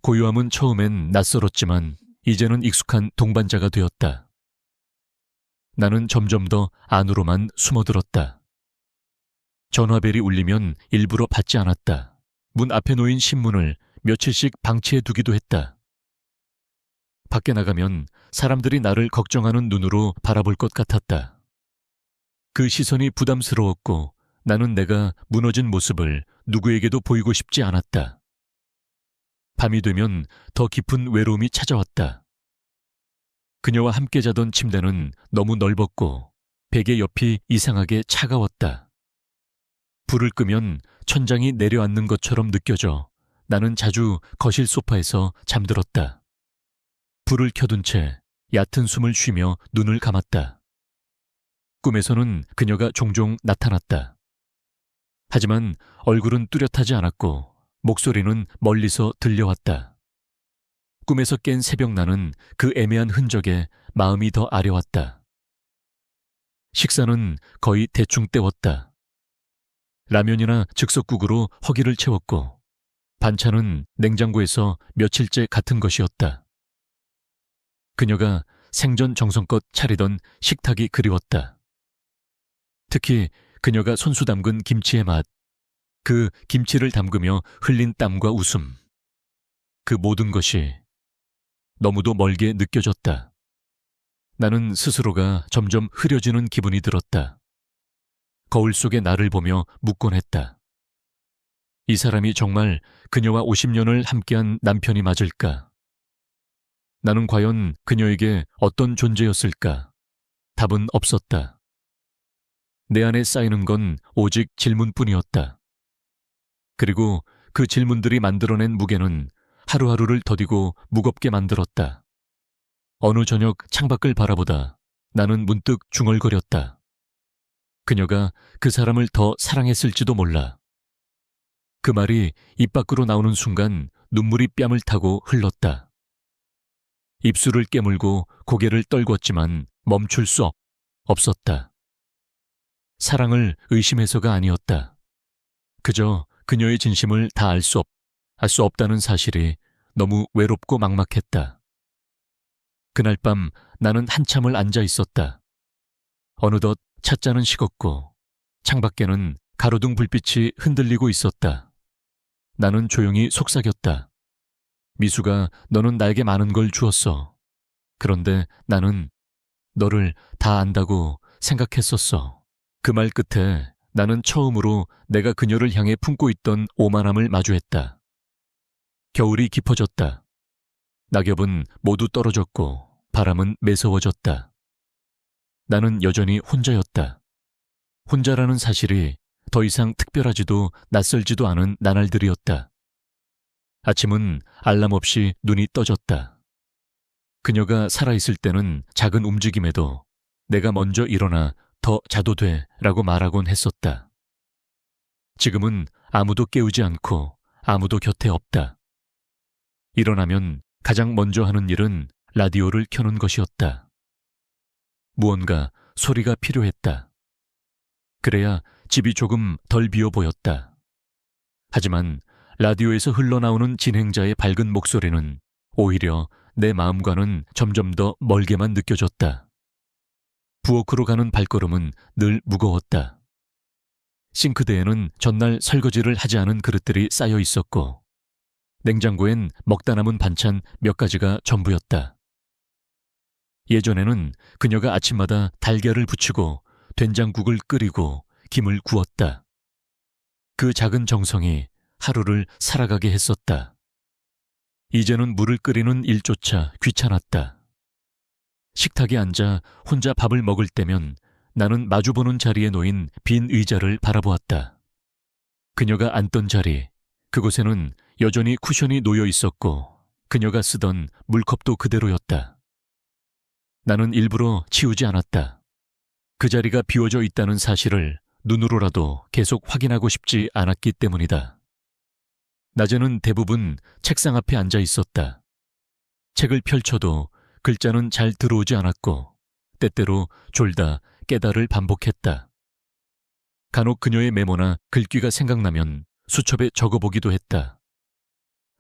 고요함은 처음엔 낯설었지만 이제는 익숙한 동반자가 되었다. 나는 점점 더 안으로만 숨어들었다. 전화벨이 울리면 일부러 받지 않았다. 문 앞에 놓인 신문을 며칠씩 방치해 두기도 했다. 밖에 나가면 사람들이 나를 걱정하는 눈으로 바라볼 것 같았다. 그 시선이 부담스러웠고 나는 내가 무너진 모습을 누구에게도 보이고 싶지 않았다. 밤이 되면 더 깊은 외로움이 찾아왔다. 그녀와 함께 자던 침대는 너무 넓었고 베개 옆이 이상하게 차가웠다. 불을 끄면 천장이 내려앉는 것처럼 느껴져 나는 자주 거실 소파에서 잠들었다. 불을 켜둔 채 얕은 숨을 쉬며 눈을 감았다. 꿈에서는 그녀가 종종 나타났다. 하지만 얼굴은 뚜렷하지 않았고 목소리는 멀리서 들려왔다. 꿈에서 깬 새벽 나는 그 애매한 흔적에 마음이 더 아려왔다. 식사는 거의 대충 때웠다. 라면이나 즉석국으로 허기를 채웠고 반찬은 냉장고에서 며칠째 같은 것이었다. 그녀가 생전 정성껏 차리던 식탁이 그리웠다. 특히 그녀가 손수 담근 김치의 맛, 그 김치를 담그며 흘린 땀과 웃음, 그 모든 것이 너무도 멀게 느껴졌다. 나는 스스로가 점점 흐려지는 기분이 들었다. 거울 속의 나를 보며 묻곤 했다. 이 사람이 정말 그녀와 50년을 함께한 남편이 맞을까? 나는 과연 그녀에게 어떤 존재였을까? 답은 없었다. 내 안에 쌓이는 건 오직 질문뿐이었다. 그리고 그 질문들이 만들어낸 무게는 하루하루를 더디고 무겁게 만들었다. 어느 저녁 창밖을 바라보다 나는 문득 중얼거렸다. 그녀가 그 사람을 더 사랑했을지도 몰라. 그 말이 입 밖으로 나오는 순간 눈물이 뺨을 타고 흘렀다. 입술을 깨물고 고개를 떨궜지만 멈출 수 없었다. 사랑을 의심해서가 아니었다. 그저 그녀의 진심을 다 알 수 없다는 사실이 너무 외롭고 막막했다. 그날 밤 나는 한참을 앉아 있었다. 어느덧 찻잔은 식었고 창밖에는 가로등 불빛이 흔들리고 있었다. 나는 조용히 속삭였다. 미수가 너는 나에게 많은 걸 주었어. 그런데 나는 너를 다 안다고 생각했었어. 그 말 끝에 나는 처음으로 내가 그녀를 향해 품고 있던 오만함을 마주했다. 겨울이 깊어졌다. 낙엽은 모두 떨어졌고 바람은 매서워졌다. 나는 여전히 혼자였다. 혼자라는 사실이 더 이상 특별하지도 낯설지도 않은 나날들이었다. 아침은 알람 없이 눈이 떠졌다. 그녀가 살아있을 때는 작은 움직임에도 내가 먼저 일어나 더 자도 돼 라고 말하곤 했었다. 지금은 아무도 깨우지 않고 아무도 곁에 없다. 일어나면 가장 먼저 하는 일은 라디오를 켜는 것이었다. 무언가 소리가 필요했다. 그래야 집이 조금 덜 비어 보였다. 하지만 라디오에서 흘러나오는 진행자의 밝은 목소리는 오히려 내 마음과는 점점 더 멀게만 느껴졌다. 부엌으로 가는 발걸음은 늘 무거웠다. 싱크대에는 전날 설거지를 하지 않은 그릇들이 쌓여 있었고 냉장고엔 먹다 남은 반찬 몇 가지가 전부였다. 예전에는 그녀가 아침마다 달걀을 부치고 된장국을 끓이고 김을 구웠다. 그 작은 정성이 하루를 살아가게 했었다. 이제는 물을 끓이는 일조차 귀찮았다. 식탁에 앉아 혼자 밥을 먹을 때면 나는 마주보는 자리에 놓인 빈 의자를 바라보았다. 그녀가 앉던 자리, 그곳에는 여전히 쿠션이 놓여 있었고 그녀가 쓰던 물컵도 그대로였다. 나는 일부러 치우지 않았다. 그 자리가 비워져 있다는 사실을 눈으로라도 계속 확인하고 싶지 않았기 때문이다. 낮에는 대부분 책상 앞에 앉아 있었다. 책을 펼쳐도 글자는 잘 들어오지 않았고 때때로 졸다 깨달을 반복했다. 간혹 그녀의 메모나 글귀가 생각나면 수첩에 적어보기도 했다.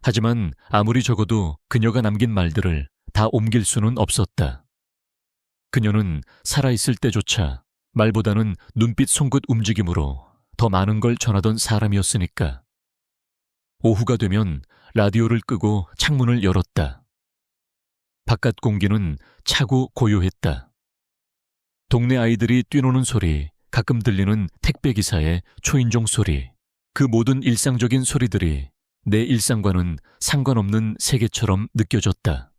하지만 아무리 적어도 그녀가 남긴 말들을 다 옮길 수는 없었다. 그녀는 살아있을 때조차 말보다는 눈빛 손끝 움직임으로 더 많은 걸 전하던 사람이었으니까. 오후가 되면 라디오를 끄고 창문을 열었다. 바깥 공기는 차고 고요했다. 동네 아이들이 뛰노는 소리, 가끔 들리는 택배기사의 초인종 소리, 그 모든 일상적인 소리들이 내 일상과는 상관없는 세계처럼 느껴졌다.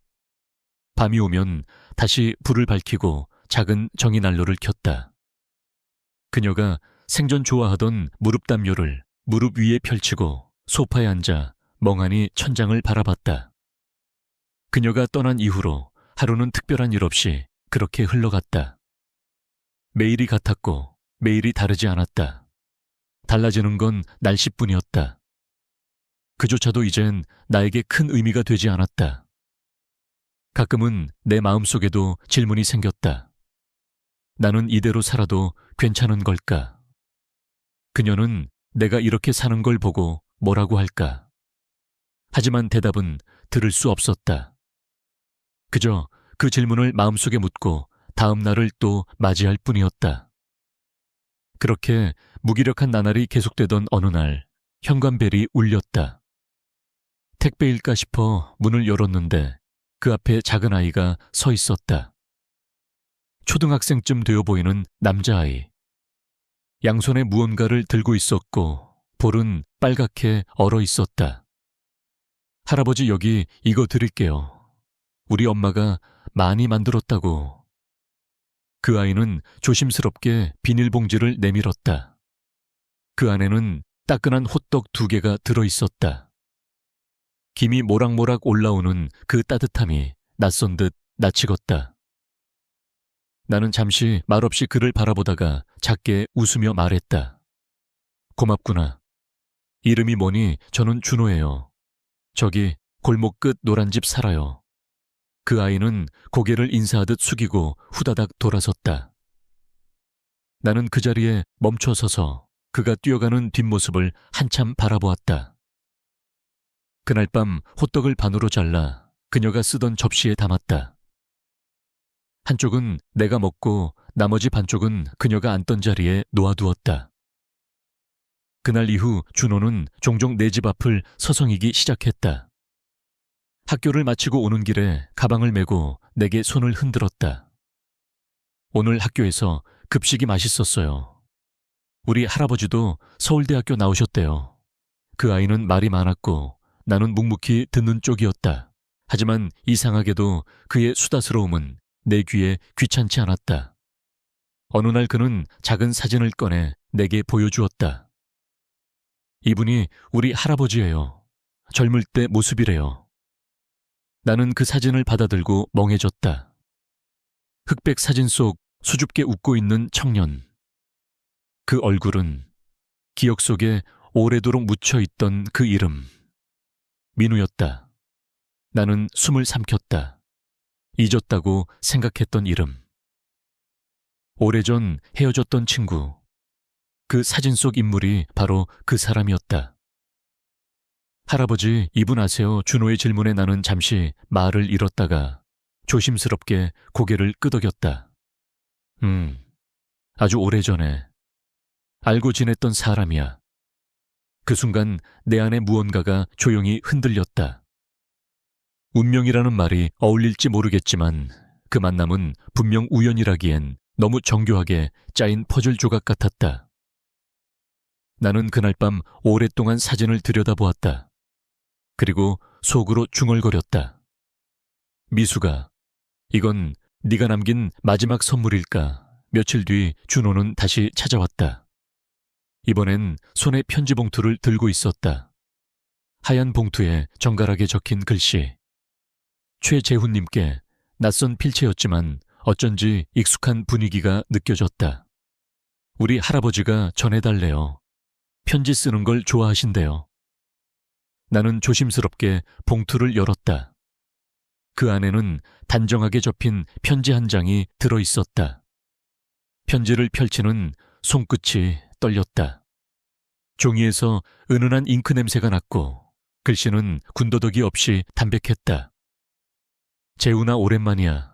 밤이 오면 다시 불을 밝히고 작은 정이난로를 켰다. 그녀가 생전 좋아하던 무릎 담요를 무릎 위에 펼치고 소파에 앉아 멍하니 천장을 바라봤다. 그녀가 떠난 이후로 하루는 특별한 일 없이 그렇게 흘러갔다. 매일이 같았고 매일이 다르지 않았다. 달라지는 건 날씨뿐이었다. 그조차도 이젠 나에게 큰 의미가 되지 않았다. 가끔은 내 마음속에도 질문이 생겼다. 나는 이대로 살아도 괜찮은 걸까? 그녀는 내가 이렇게 사는 걸 보고 뭐라고 할까? 하지만 대답은 들을 수 없었다. 그저 그 질문을 마음속에 묻고 다음 날을 또 맞이할 뿐이었다. 그렇게 무기력한 나날이 계속되던 어느 날 현관벨이 울렸다. 택배일까 싶어 문을 열었는데 그 앞에 작은 아이가 서 있었다. 초등학생쯤 되어 보이는 남자아이. 양손에 무언가를 들고 있었고 볼은 빨갛게 얼어 있었다. 할아버지, 여기 이거 드릴게요. 우리 엄마가 많이 만들었다고. 그 아이는 조심스럽게 비닐봉지를 내밀었다. 그 안에는 따끈한 호떡 2개가 들어 있었다. 김이 모락모락 올라오는 그 따뜻함이 낯선 듯 낯익었다. 나는 잠시 말없이 그를 바라보다가 작게 웃으며 말했다. 고맙구나. 이름이 뭐니? 저는 준호예요. 저기 골목 끝 노란 집 살아요. 그 아이는 고개를 인사하듯 숙이고 후다닥 돌아섰다. 나는 그 자리에 멈춰 서서 그가 뛰어가는 뒷모습을 한참 바라보았다. 그날 밤 호떡을 반으로 잘라 그녀가 쓰던 접시에 담았다. 한쪽은 내가 먹고 나머지 반쪽은 그녀가 앉던 자리에 놓아두었다. 그날 이후 준호는 종종 내 집 앞을 서성이기 시작했다. 학교를 마치고 오는 길에 가방을 메고 내게 손을 흔들었다. 오늘 학교에서 급식이 맛있었어요. 우리 할아버지도 서울대학교 나오셨대요. 그 아이는 말이 많았고 나는 묵묵히 듣는 쪽이었다. 하지만 이상하게도 그의 수다스러움은 내 귀에 귀찮지 않았다. 어느 날 그는 작은 사진을 꺼내 내게 보여주었다. 이분이 우리 할아버지예요. 젊을 때 모습이래요. 나는 그 사진을 받아들고 멍해졌다. 흑백 사진 속 수줍게 웃고 있는 청년. 그 얼굴은 기억 속에 오래도록 묻혀있던 그 이름. 민우였다. 나는 숨을 삼켰다. 잊었다고 생각했던 이름. 오래전 헤어졌던 친구. 그 사진 속 인물이 바로 그 사람이었다. 할아버지, 이분 아세요? 준호의 질문에 나는 잠시 말을 잃었다가 조심스럽게 고개를 끄덕였다. 아주 오래전에 알고 지냈던 사람이야. 그 순간 내 안에 무언가가 조용히 흔들렸다. 운명이라는 말이 어울릴지 모르겠지만 그 만남은 분명 우연이라기엔 너무 정교하게 짜인 퍼즐 조각 같았다. 나는 그날 밤 오랫동안 사진을 들여다보았다. 그리고 속으로 중얼거렸다. 미수가, 이건 네가 남긴 마지막 선물일까? 며칠 뒤 준호는 다시 찾아왔다. 이번엔 손에 편지 봉투를 들고 있었다. 하얀 봉투에 정갈하게 적힌 글씨. 최재훈님께. 낯선 필체였지만 어쩐지 익숙한 분위기가 느껴졌다. 우리 할아버지가 전해달래요. 편지 쓰는 걸 좋아하신대요. 나는 조심스럽게 봉투를 열었다. 그 안에는 단정하게 접힌 편지 한 장이 들어있었다. 편지를 펼치는 손끝이 떨렸다. 종이에서 은은한 잉크 냄새가 났고 글씨는 군더더기 없이 담백했다. 재훈아, 오랜만이야.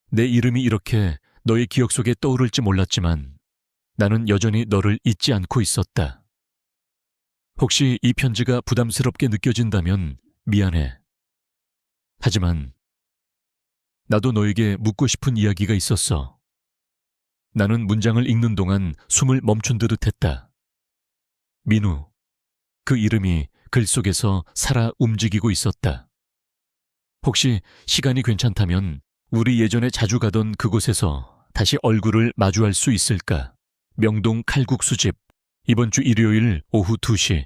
내 이름이 이렇게 너의 기억 속에 떠오를지 몰랐지만 나는 여전히 너를 잊지 않고 있었다. 혹시 이 편지가 부담스럽게 느껴진다면 미안해. 하지만 나도 너에게 묻고 싶은 이야기가 있었어. 나는 문장을 읽는 동안 숨을 멈춘 듯 했다. 민우, 그 이름이 글 속에서 살아 움직이고 있었다. 혹시 시간이 괜찮다면 우리 예전에 자주 가던 그곳에서 다시 얼굴을 마주할 수 있을까? 명동 칼국수집, 이번 주 일요일 오후 2시.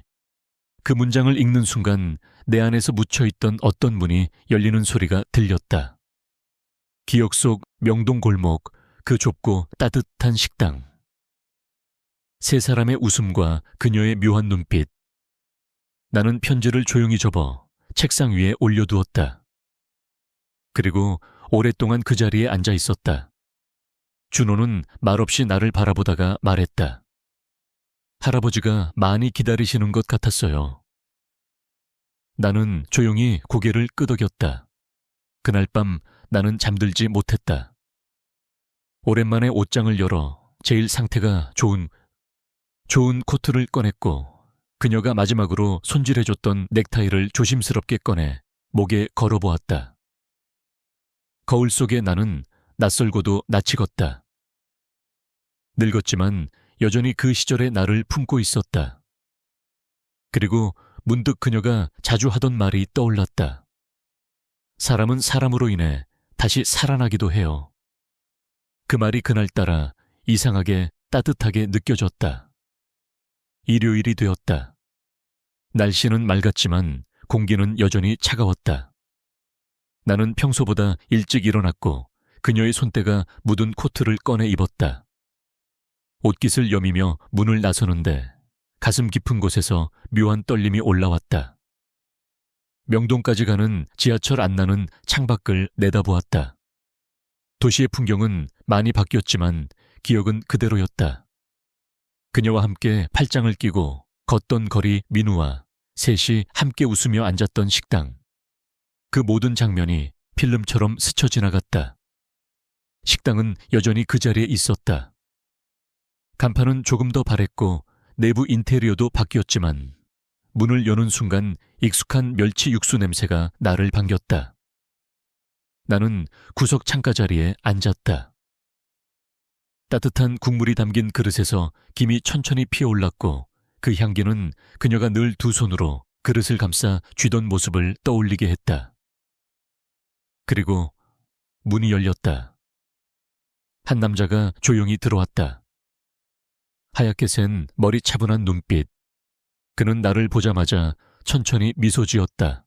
그 문장을 읽는 순간 내 안에서 묻혀있던 어떤 문이 열리는 소리가 들렸다. 기억 속 명동 골목, 그 좁고 따뜻한 식당. 세 사람의 웃음과 그녀의 묘한 눈빛. 나는 편지를 조용히 접어 책상 위에 올려두었다. 그리고 오랫동안 그 자리에 앉아 있었다. 준호는 말없이 나를 바라보다가 말했다. 할아버지가 많이 기다리시는 것 같았어요. 나는 조용히 고개를 끄덕였다. 그날 밤 나는 잠들지 못했다. 오랜만에 옷장을 열어 제일 상태가 좋은 코트를 꺼냈고 그녀가 마지막으로 손질해줬던 넥타이를 조심스럽게 꺼내 목에 걸어보았다. 거울 속에 나는 낯설고도 낯익었다. 늙었지만 여전히 그 시절의 나를 품고 있었다. 그리고 문득 그녀가 자주 하던 말이 떠올랐다. 사람은 사람으로 인해 다시 살아나기도 해요. 그 말이 그날따라 이상하게 따뜻하게 느껴졌다. 일요일이 되었다. 날씨는 맑았지만 공기는 여전히 차가웠다. 나는 평소보다 일찍 일어났고 그녀의 손때가 묻은 코트를 꺼내 입었다. 옷깃을 여미며 문을 나서는데 가슴 깊은 곳에서 묘한 떨림이 올라왔다. 명동까지 가는 지하철 안나는 창밖을 내다보았다. 도시의 풍경은 많이 바뀌었지만 기억은 그대로였다. 그녀와 함께 팔짱을 끼고 걷던 거리 민우와 셋이 함께 웃으며 앉았던 식당. 그 모든 장면이 필름처럼 스쳐 지나갔다. 식당은 여전히 그 자리에 있었다. 간판은 조금 더 바랬고 내부 인테리어도 바뀌었지만 문을 여는 순간 익숙한 멸치 육수 냄새가 나를 반겼다. 나는 구석 창가 자리에 앉았다. 따뜻한 국물이 담긴 그릇에서 김이 천천히 피어올랐고 그 향기는 그녀가 늘 두 손으로 그릇을 감싸 쥐던 모습을 떠올리게 했다. 그리고 문이 열렸다. 한 남자가 조용히 들어왔다. 하얗게 센 머리 차분한 눈빛. 그는 나를 보자마자 천천히 미소 지었다.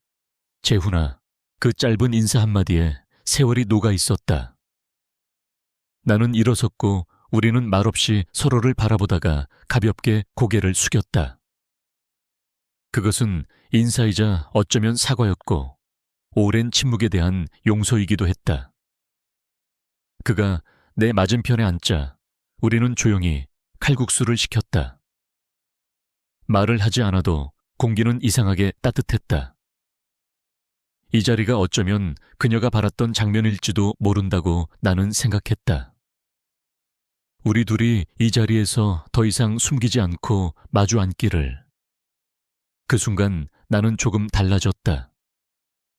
재훈아, 그 짧은 인사 한마디에 세월이 녹아 있었다. 나는 일어섰고 우리는 말없이 서로를 바라보다가 가볍게 고개를 숙였다. 그것은 인사이자 어쩌면 사과였고 오랜 침묵에 대한 용서이기도 했다. 그가 내 맞은편에 앉자 우리는 조용히 칼국수를 시켰다. 말을 하지 않아도 공기는 이상하게 따뜻했다. 이 자리가 어쩌면 그녀가 바랐던 장면일지도 모른다고 나는 생각했다. 우리 둘이 이 자리에서 더 이상 숨기지 않고 마주 앉기를. 그 순간 나는 조금 달라졌다.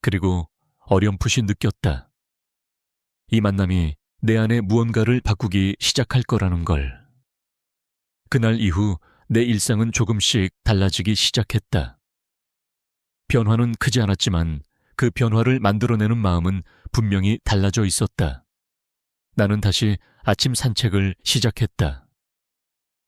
그리고 어렴풋이 느꼈다. 이 만남이 내 안에 무언가를 바꾸기 시작할 거라는 걸. 그날 이후 내 일상은 조금씩 달라지기 시작했다. 변화는 크지 않았지만 그 변화를 만들어내는 마음은 분명히 달라져 있었다. 나는 다시 아침 산책을 시작했다.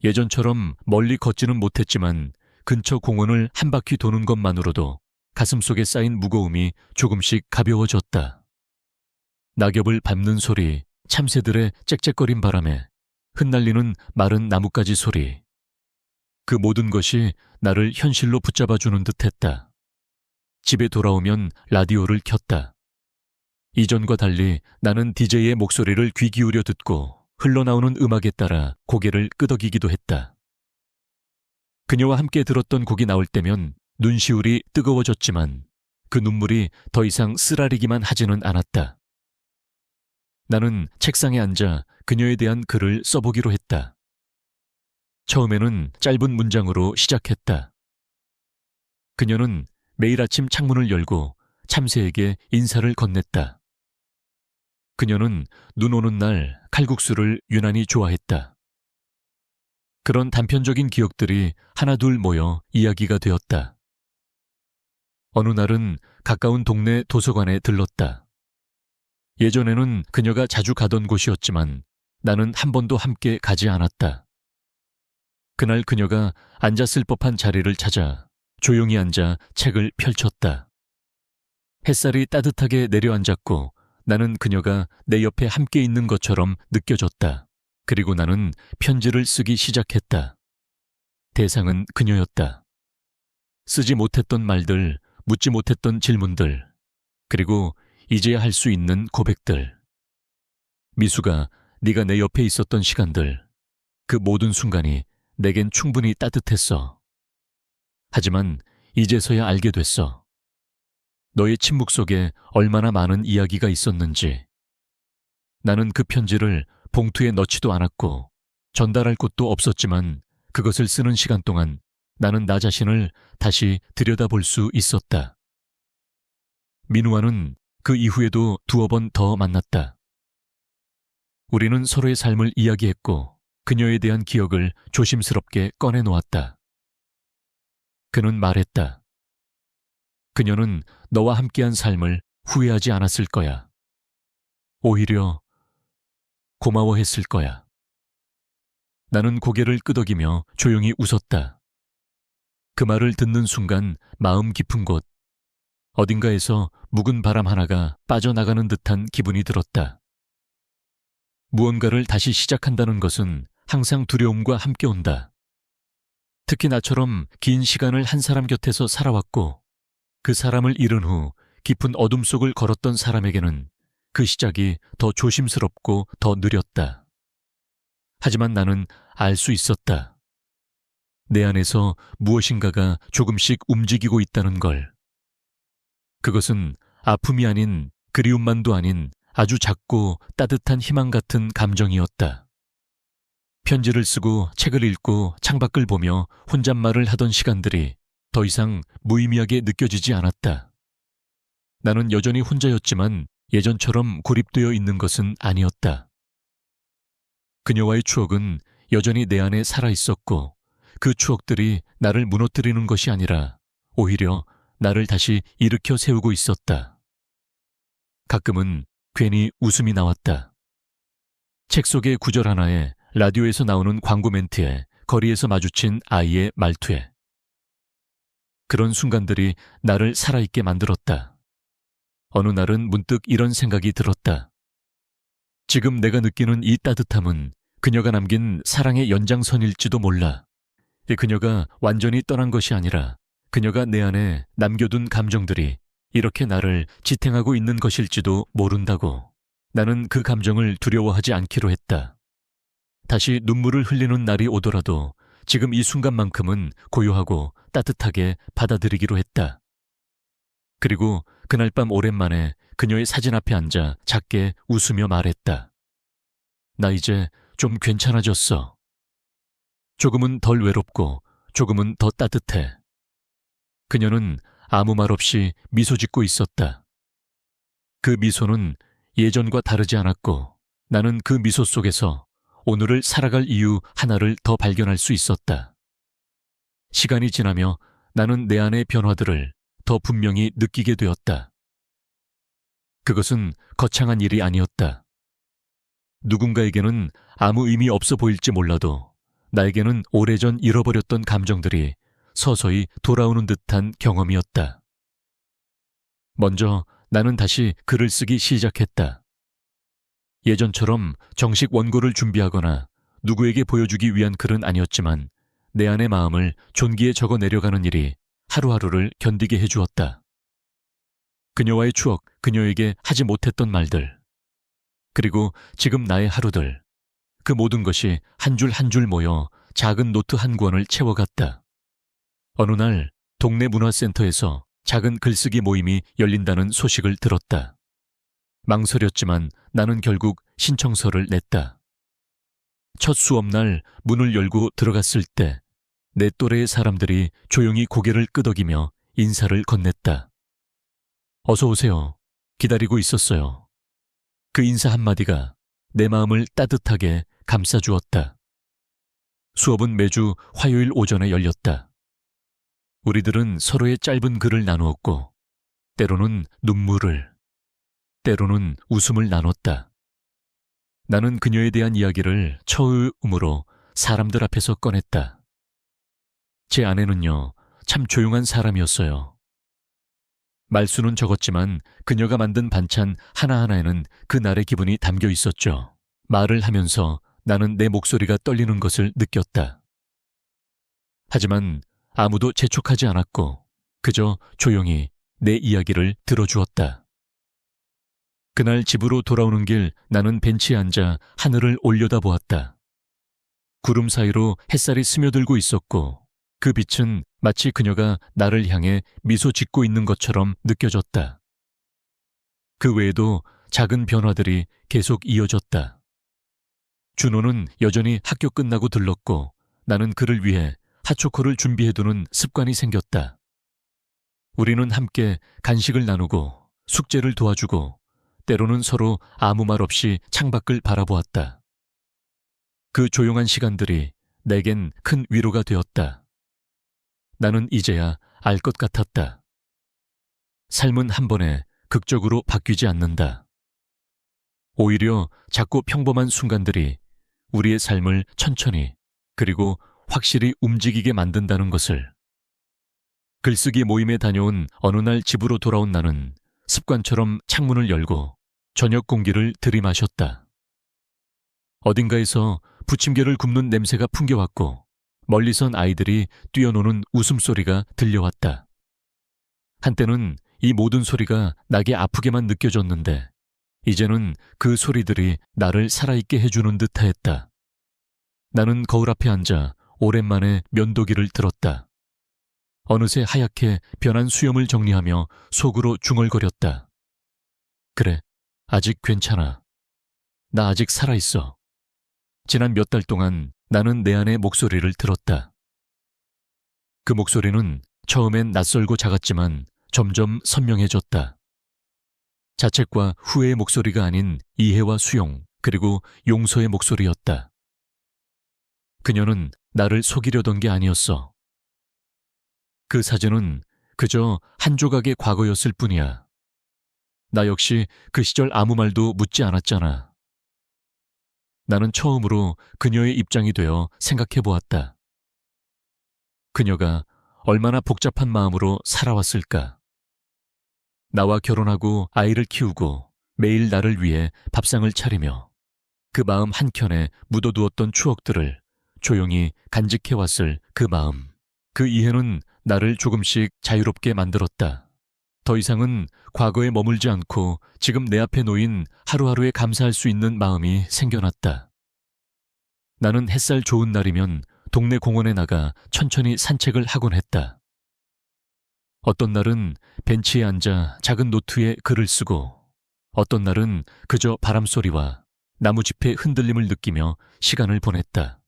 예전처럼 멀리 걷지는 못했지만 근처 공원을 한 바퀴 도는 것만으로도 가슴속에 쌓인 무거움이 조금씩 가벼워졌다. 낙엽을 밟는 소리, 참새들의 짹짹거린 바람에 흩날리는 마른 나뭇가지 소리. 그 모든 것이 나를 현실로 붙잡아주는 듯했다. 집에 돌아오면 라디오를 켰다. 이전과 달리 나는 DJ의 목소리를 귀 기울여 듣고 흘러나오는 음악에 따라 고개를 끄덕이기도 했다. 그녀와 함께 들었던 곡이 나올 때면 눈시울이 뜨거워졌지만 그 눈물이 더 이상 쓰라리기만 하지는 않았다. 나는 책상에 앉아 그녀에 대한 글을 써보기로 했다. 처음에는 짧은 문장으로 시작했다. 그녀는 매일 아침 창문을 열고 참새에게 인사를 건넸다. 그녀는 눈 오는 날 칼국수를 유난히 좋아했다. 그런 단편적인 기억들이 하나둘 모여 이야기가 되었다. 어느 날은 가까운 동네 도서관에 들렀다. 예전에는 그녀가 자주 가던 곳이었지만 나는 한 번도 함께 가지 않았다. 그날 그녀가 앉았을 법한 자리를 찾아 조용히 앉아 책을 펼쳤다. 햇살이 따뜻하게 내려앉았고 나는 그녀가 내 옆에 함께 있는 것처럼 느껴졌다. 그리고 나는 편지를 쓰기 시작했다. 대상은 그녀였다. 쓰지 못했던 말들, 묻지 못했던 질문들, 그리고 이제야 할 수 있는 고백들. 미수가 네가 내 옆에 있었던 시간들, 그 모든 순간이 내겐 충분히 따뜻했어. 하지만 이제서야 알게 됐어. 너의 침묵 속에 얼마나 많은 이야기가 있었는지. 나는 그 편지를 봉투에 넣지도 않았고 전달할 곳도 없었지만 그것을 쓰는 시간 동안 나는 나 자신을 다시 들여다볼 수 있었다. 민우와는 그 이후에도 두어 번 더 만났다. 우리는 서로의 삶을 이야기했고 그녀에 대한 기억을 조심스럽게 꺼내놓았다. 그는 말했다. 그녀는 너와 함께한 삶을 후회하지 않았을 거야. 오히려 고마워했을 거야. 나는 고개를 끄덕이며 조용히 웃었다. 그 말을 듣는 순간 마음 깊은 곳, 어딘가에서 묵은 바람 하나가 빠져나가는 듯한 기분이 들었다. 무언가를 다시 시작한다는 것은 항상 두려움과 함께 온다. 특히 나처럼 긴 시간을 한 사람 곁에서 살아왔고 그 사람을 잃은 후 깊은 어둠 속을 걸었던 사람에게는 그 시작이 더 조심스럽고 더 느렸다. 하지만 나는 알 수 있었다. 내 안에서 무엇인가가 조금씩 움직이고 있다는 걸. 그것은 아픔이 아닌 그리움만도 아닌 아주 작고 따뜻한 희망 같은 감정이었다. 편지를 쓰고 책을 읽고 창밖을 보며 혼잣말을 하던 시간들이 더 이상 무의미하게 느껴지지 않았다. 나는 여전히 혼자였지만 예전처럼 고립되어 있는 것은 아니었다. 그녀와의 추억은 여전히 내 안에 살아있었고 그 추억들이 나를 무너뜨리는 것이 아니라 오히려 나를 다시 일으켜 세우고 있었다. 가끔은 괜히 웃음이 나왔다. 책 속의 구절 하나에 라디오에서 나오는 광고 멘트에 거리에서 마주친 아이의 말투에. 그런 순간들이 나를 살아있게 만들었다. 어느 날은 문득 이런 생각이 들었다. 지금 내가 느끼는 이 따뜻함은 그녀가 남긴 사랑의 연장선일지도 몰라. 그녀가 완전히 떠난 것이 아니라 그녀가 내 안에 남겨둔 감정들이 이렇게 나를 지탱하고 있는 것일지도 모른다고. 나는 그 감정을 두려워하지 않기로 했다. 다시 눈물을 흘리는 날이 오더라도 지금 이 순간만큼은 고요하고 따뜻하게 받아들이기로 했다. 그리고 그날 밤 오랜만에 그녀의 사진 앞에 앉아 작게 웃으며 말했다. 나 이제 좀 괜찮아졌어. 조금은 덜 외롭고 조금은 더 따뜻해. 그녀는 아무 말 없이 미소 짓고 있었다. 그 미소는 예전과 다르지 않았고 나는 그 미소 속에서 오늘을 살아갈 이유 하나를 더 발견할 수 있었다. 시간이 지나며 나는 내 안의 변화들을 더 분명히 느끼게 되었다. 그것은 거창한 일이 아니었다. 누군가에게는 아무 의미 없어 보일지 몰라도 나에게는 오래전 잃어버렸던 감정들이 서서히 돌아오는 듯한 경험이었다. 먼저 나는 다시 글을 쓰기 시작했다. 예전처럼 정식 원고를 준비하거나 누구에게 보여주기 위한 글은 아니었지만 내 안의 마음을 존기에 적어 내려가는 일이 하루하루를 견디게 해주었다. 그녀와의 추억, 그녀에게 하지 못했던 말들, 그리고 지금 나의 하루들, 그 모든 것이 한 줄 한 줄 모여 작은 노트 한 권을 채워갔다. 어느 날 동네 문화센터에서 작은 글쓰기 모임이 열린다는 소식을 들었다. 망설였지만 나는 결국 신청서를 냈다. 첫 수업날 문을 열고 들어갔을 때 내 또래의 사람들이 조용히 고개를 끄덕이며 인사를 건넸다. 어서 오세요. 기다리고 있었어요. 그 인사 한마디가 내 마음을 따뜻하게 감싸주었다. 수업은 매주 화요일 오전에 열렸다. 우리들은 서로의 짧은 글을 나누었고 때로는 눈물을, 때로는 웃음을 나눴다. 나는 그녀에 대한 이야기를 처음으로 사람들 앞에서 꺼냈다. 제 아내는요, 참 조용한 사람이었어요. 말수는 적었지만 그녀가 만든 반찬 하나하나에는 그날의 기분이 담겨 있었죠. 말을 하면서 나는 내 목소리가 떨리는 것을 느꼈다. 하지만 아무도 재촉하지 않았고 그저 조용히 내 이야기를 들어주었다. 그날 집으로 돌아오는 길 나는 벤치에 앉아 하늘을 올려다보았다. 구름 사이로 햇살이 스며들고 있었고 그 빛은 마치 그녀가 나를 향해 미소 짓고 있는 것처럼 느껴졌다. 그 외에도 작은 변화들이 계속 이어졌다. 준호는 여전히 학교 끝나고 들렀고 나는 그를 위해 핫초코를 준비해두는 습관이 생겼다. 우리는 함께 간식을 나누고 숙제를 도와주고 때로는 서로 아무 말 없이 창밖을 바라보았다. 그 조용한 시간들이 내겐 큰 위로가 되었다. 나는 이제야 알 것 같았다. 삶은 한 번에 극적으로 바뀌지 않는다. 오히려 작고 평범한 순간들이 우리의 삶을 천천히 그리고 확실히 움직이게 만든다는 것을. 글쓰기 모임에 다녀온 어느 날 집으로 돌아온 나는 습관처럼 창문을 열고 저녁 공기를 들이마셨다. 어딘가에서 부침개를 굽는 냄새가 풍겨왔고 멀리선 아이들이 뛰어노는 웃음소리가 들려왔다. 한때는 이 모든 소리가 나게 아프게만 느껴졌는데 이제는 그 소리들이 나를 살아있게 해주는 듯하였다. 나는 거울 앞에 앉아 오랜만에 면도기를 들었다. 어느새 하얗게 변한 수염을 정리하며 속으로 중얼거렸다. 그래, 아직 괜찮아. 나 아직 살아있어. 지난 몇 달 동안 나는 내 안의 목소리를 들었다. 그 목소리는 처음엔 낯설고 작았지만 점점 선명해졌다. 자책과 후회의 목소리가 아닌 이해와 수용, 그리고 용서의 목소리였다. 그녀는 나를 속이려던 게 아니었어. 그 사진은 그저 한 조각의 과거였을 뿐이야. 나 역시 그 시절 아무 말도 묻지 않았잖아. 나는 처음으로 그녀의 입장이 되어 생각해 보았다. 그녀가 얼마나 복잡한 마음으로 살아왔을까. 나와 결혼하고 아이를 키우고 매일 나를 위해 밥상을 차리며 그 마음 한켠에 묻어두었던 추억들을 조용히 간직해왔을 그 마음. 그 이해는 나를 조금씩 자유롭게 만들었다. 더 이상은 과거에 머물지 않고 지금 내 앞에 놓인 하루하루에 감사할 수 있는 마음이 생겨났다. 나는 햇살 좋은 날이면 동네 공원에 나가 천천히 산책을 하곤 했다. 어떤 날은 벤치에 앉아 작은 노트에 글을 쓰고, 어떤 날은 그저 바람소리와 나무짚의 흔들림을 느끼며 시간을 보냈다.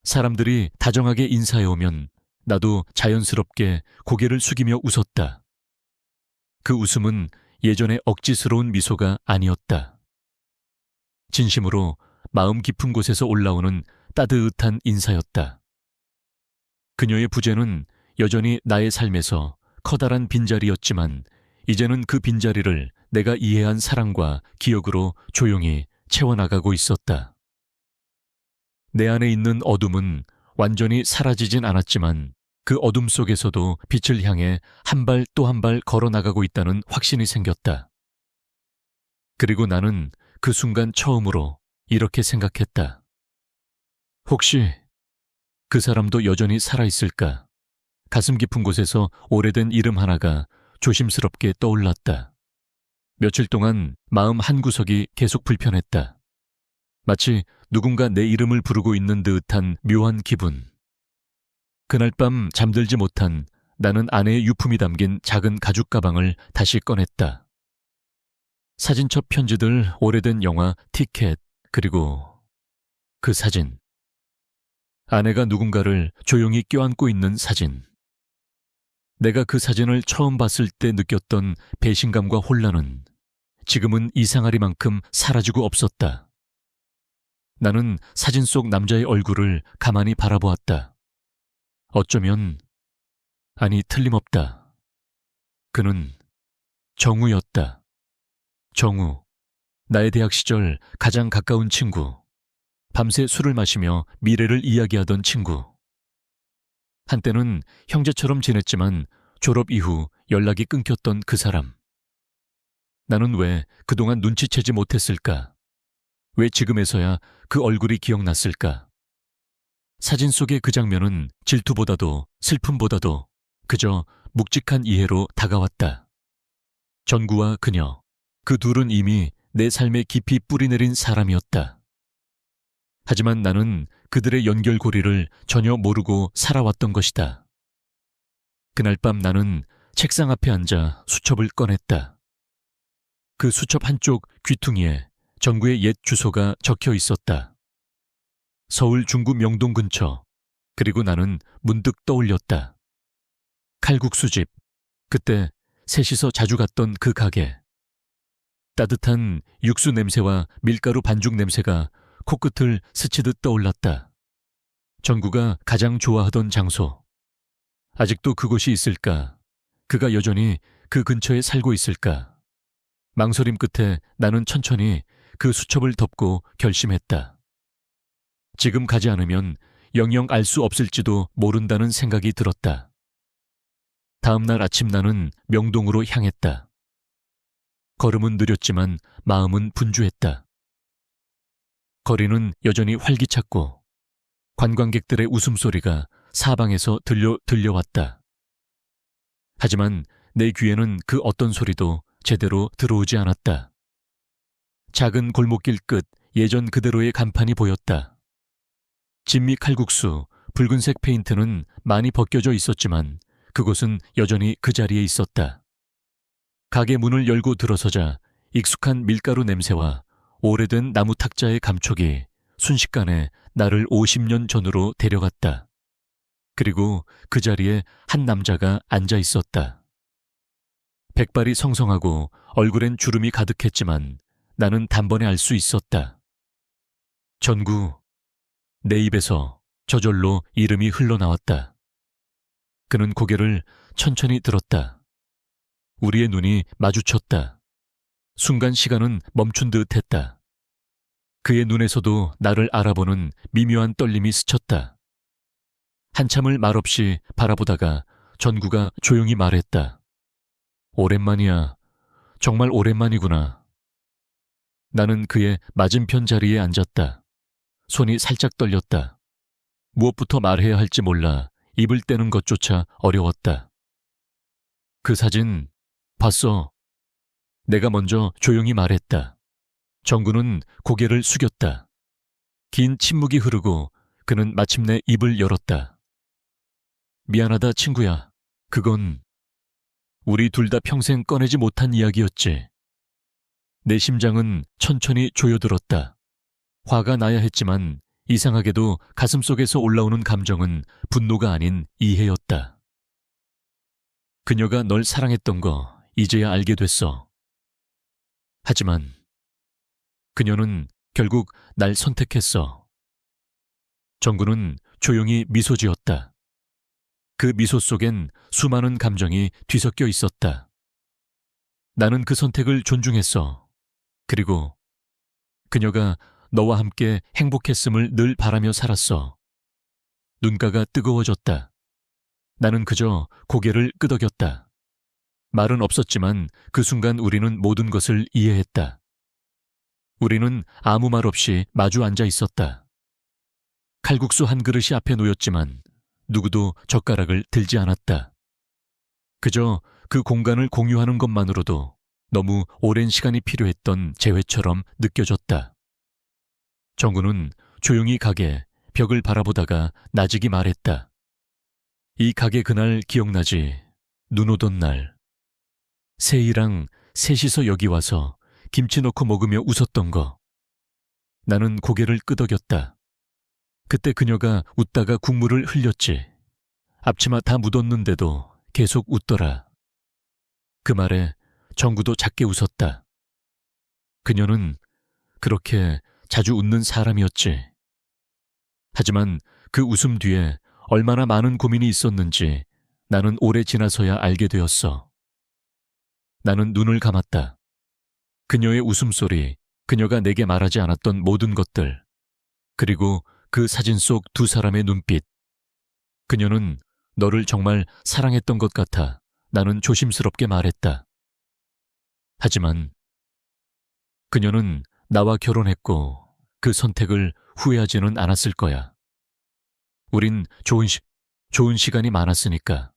사람들이 다정하게 인사해오면 나도 자연스럽게 고개를 숙이며 웃었다. 그 웃음은 예전의 억지스러운 미소가 아니었다. 진심으로 마음 깊은 곳에서 올라오는 따뜻한 인사였다. 그녀의 부재는 여전히 나의 삶에서 커다란 빈자리였지만, 이제는 그 빈자리를 내가 이해한 사랑과 기억으로 조용히 채워나가고 있었다. 내 안에 있는 어둠은 완전히 사라지진 않았지만, 그 어둠 속에서도 빛을 향해 한 발 또 한 발 걸어나가고 있다는 확신이 생겼다. 그리고 나는 그 순간 처음으로 이렇게 생각했다. 혹시 그 사람도 여전히 살아있을까? 가슴 깊은 곳에서 오래된 이름 하나가 조심스럽게 떠올랐다. 며칠 동안 마음 한구석이 계속 불편했다. 마치 누군가 내 이름을 부르고 있는 듯한 묘한 기분. 그날 밤 잠들지 못한 나는 아내의 유품이 담긴 작은 가죽 가방을 다시 꺼냈다. 사진첩 편지들, 오래된 영화, 티켓, 그리고 그 사진. 아내가 누군가를 조용히 껴안고 있는 사진. 내가 그 사진을 처음 봤을 때 느꼈던 배신감과 혼란은 지금은 이상하리만큼 사라지고 없었다. 나는 사진 속 남자의 얼굴을 가만히 바라보았다. 어쩌면, 아니 틀림없다. 그는 정우였다. 정우, 나의 대학 시절 가장 가까운 친구. 밤새 술을 마시며 미래를 이야기하던 친구. 한때는 형제처럼 지냈지만 졸업 이후 연락이 끊겼던 그 사람. 나는 왜 그동안 눈치채지 못했을까? 왜 지금에서야 그 얼굴이 기억났을까? 사진 속의 그 장면은 질투보다도 슬픔보다도 그저 묵직한 이해로 다가왔다. 전구와 그녀, 그 둘은 이미 내 삶에 깊이 뿌리내린 사람이었다. 하지만 나는 그들의 연결고리를 전혀 모르고 살아왔던 것이다. 그날 밤 나는 책상 앞에 앉아 수첩을 꺼냈다. 그 수첩 한쪽 귀퉁이에 전구의 옛 주소가 적혀 있었다. 서울 중구 명동 근처. 그리고 나는 문득 떠올렸다. 칼국수집. 그때 셋이서 자주 갔던 그 가게. 따뜻한 육수 냄새와 밀가루 반죽 냄새가 코끝을 스치듯 떠올랐다. 전구가 가장 좋아하던 장소. 아직도 그곳이 있을까? 그가 여전히 그 근처에 살고 있을까? 망설임 끝에 나는 천천히 그 수첩을 덮고 결심했다. 지금 가지 않으면 영영 알 수 없을지도 모른다는 생각이 들었다. 다음 날 아침 나는 명동으로 향했다. 걸음은 느렸지만 마음은 분주했다. 거리는 여전히 활기찼고 관광객들의 웃음소리가 사방에서 들려왔다. 하지만 내 귀에는 그 어떤 소리도 제대로 들어오지 않았다. 작은 골목길 끝 예전 그대로의 간판이 보였다. 진미 칼국수, 붉은색 페인트는 많이 벗겨져 있었지만 그곳은 여전히 그 자리에 있었다. 가게 문을 열고 들어서자 익숙한 밀가루 냄새와 오래된 나무 탁자의 감촉이 순식간에 나를 50년 전으로 데려갔다. 그리고 그 자리에 한 남자가 앉아 있었다. 백발이 성성하고 얼굴엔 주름이 가득했지만 나는 단번에 알 수 있었다. 전구. 내 입에서 저절로 이름이 흘러나왔다. 그는 고개를 천천히 들었다. 우리의 눈이 마주쳤다. 순간 시간은 멈춘 듯 했다. 그의 눈에서도 나를 알아보는 미묘한 떨림이 스쳤다. 한참을 말없이 바라보다가 전구가 조용히 말했다. 오랜만이야. 정말 오랜만이구나. 나는 그의 맞은편 자리에 앉았다. 손이 살짝 떨렸다. 무엇부터 말해야 할지 몰라 입을 떼는 것조차 어려웠다. 그 사진 봤어. 내가 먼저 조용히 말했다. 정구는 고개를 숙였다. 긴 침묵이 흐르고 그는 마침내 입을 열었다. 미안하다, 친구야. 그건 우리 둘 다 평생 꺼내지 못한 이야기였지. 내 심장은 천천히 조여들었다. 화가 나야 했지만 이상하게도 가슴속에서 올라오는 감정은 분노가 아닌 이해였다. 그녀가 널 사랑했던 거 이제야 알게 됐어. 하지만 그녀는 결국 날 선택했어. 정구는 조용히 미소 지었다. 그 미소 속엔 수많은 감정이 뒤섞여 있었다. 나는 그 선택을 존중했어. 그리고 그녀가 너와 함께 행복했음을 늘 바라며 살았어. 눈가가 뜨거워졌다. 나는 그저 고개를 끄덕였다. 말은 없었지만 그 순간 우리는 모든 것을 이해했다. 우리는 아무 말 없이 마주 앉아 있었다. 칼국수 한 그릇이 앞에 놓였지만 누구도 젓가락을 들지 않았다. 그저 그 공간을 공유하는 것만으로도 너무 오랜 시간이 필요했던 재회처럼 느껴졌다. 정구는 조용히 가게 벽을 바라보다가 나직이 말했다. 이 가게 그날 기억나지? 눈 오던 날. 세희랑 셋이서 여기 와서 김치 넣고 먹으며 웃었던 거. 나는 고개를 끄덕였다. 그때 그녀가 웃다가 국물을 흘렸지. 앞치마 다 묻었는데도 계속 웃더라. 그 말에 정구도 작게 웃었다. 그녀는 그렇게 자주 웃는 사람이었지. 하지만 그 웃음 뒤에 얼마나 많은 고민이 있었는지 나는 오래 지나서야 알게 되었어. 나는 눈을 감았다. 그녀의 웃음소리, 그녀가 내게 말하지 않았던 모든 것들, 그리고 그 사진 속 두 사람의 눈빛. 그녀는 너를 정말 사랑했던 것 같아. 나는 조심스럽게 말했다. 하지만 그녀는 나와 결혼했고 그 선택을 후회하지는 않았을 거야. 우린 좋은 시간이 많았으니까.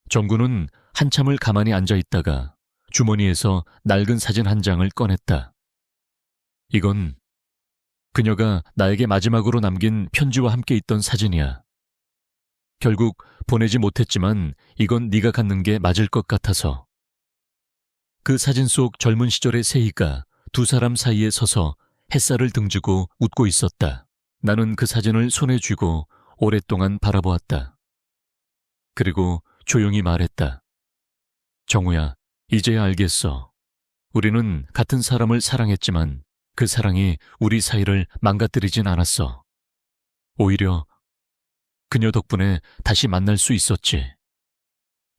정구는 한참을 가만히 앉아 있다가 주머니에서 낡은 사진 한 장을 꺼냈다. 이건 그녀가 나에게 마지막으로 남긴 편지와 함께 있던 사진이야. 결국 보내지 못했지만 이건 네가 갖는 게 맞을 것 같아서. 그 사진 속 젊은 시절의 세희가 두 사람 사이에 서서 햇살을 등지고 웃고 있었다. 나는 그 사진을 손에 쥐고 오랫동안 바라보았다. 그리고 조용히 말했다. 정우야, 이제야 알겠어. 우리는 같은 사람을 사랑했지만 그 사랑이 우리 사이를 망가뜨리진 않았어. 오히려 그녀 덕분에 다시 만날 수 있었지.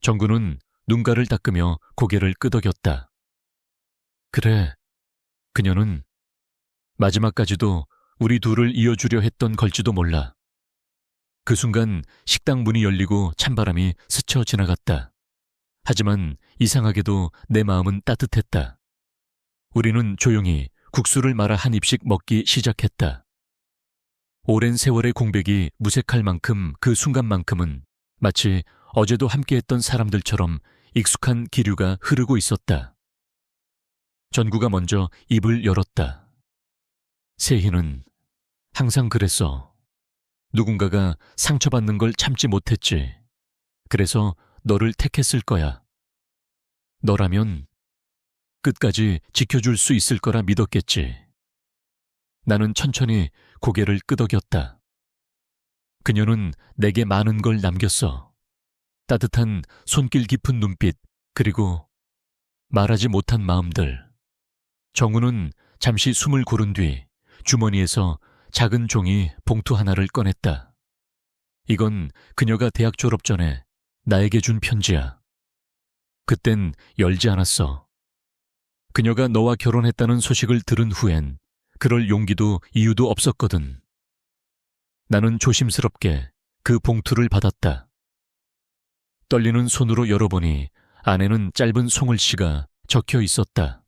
정구는 눈가를 닦으며 고개를 끄덕였다. 그래, 그녀는 마지막까지도 우리 둘을 이어주려 했던 걸지도 몰라. 그 순간 식당 문이 열리고 찬바람이 스쳐 지나갔다. 하지만 이상하게도 내 마음은 따뜻했다. 우리는 조용히 국수를 말아 한 입씩 먹기 시작했다. 오랜 세월의 공백이 무색할 만큼 그 순간만큼은 마치 어제도 함께했던 사람들처럼 익숙한 기류가 흐르고 있었다. 전구가 먼저 입을 열었다. 세희는 항상 그랬어. 누군가가 상처받는 걸 참지 못했지. 그래서 너를 택했을 거야. 너라면 끝까지 지켜줄 수 있을 거라 믿었겠지. 나는 천천히 고개를 끄덕였다. 그녀는 내게 많은 걸 남겼어. 따뜻한 손길 깊은 눈빛, 그리고 말하지 못한 마음들. 정우는 잠시 숨을 고른 뒤 주머니에서 작은 종이 봉투 하나를 꺼냈다. 이건 그녀가 대학 졸업 전에 나에게 준 편지야. 그땐 열지 않았어. 그녀가 너와 결혼했다는 소식을 들은 후엔 그럴 용기도 이유도 없었거든. 나는 조심스럽게 그 봉투를 받았다. 떨리는 손으로 열어보니 안에는 짧은 송글씨가 적혀 있었다.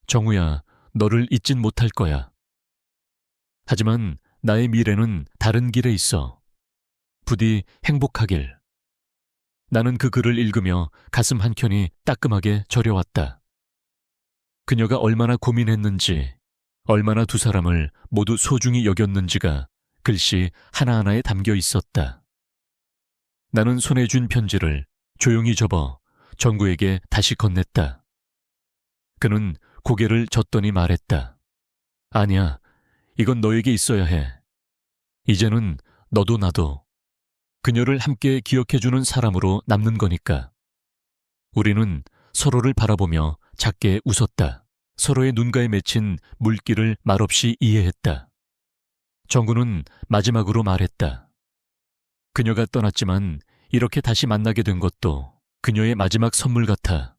정우야, 너를 잊진 못할 거야. 하지만 나의 미래는 다른 길에 있어. 부디 행복하길. 나는 그 글을 읽으며 가슴 한켠이 따끔하게 저려왔다. 그녀가 얼마나 고민했는지, 얼마나 두 사람을 모두 소중히 여겼는지가 글씨 하나하나에 담겨 있었다. 나는 손에 쥔 편지를 조용히 접어 정구에게 다시 건넸다. 그는 고개를 젓더니 말했다. 아니야, 이건 너에게 있어야 해. 이제는 너도 나도 그녀를 함께 기억해주는 사람으로 남는 거니까. 우리는 서로를 바라보며 작게 웃었다. 서로의 눈가에 맺힌 물기를 말없이 이해했다. 정구는 마지막으로 말했다. 그녀가 떠났지만 이렇게 다시 만나게 된 것도 그녀의 마지막 선물 같아.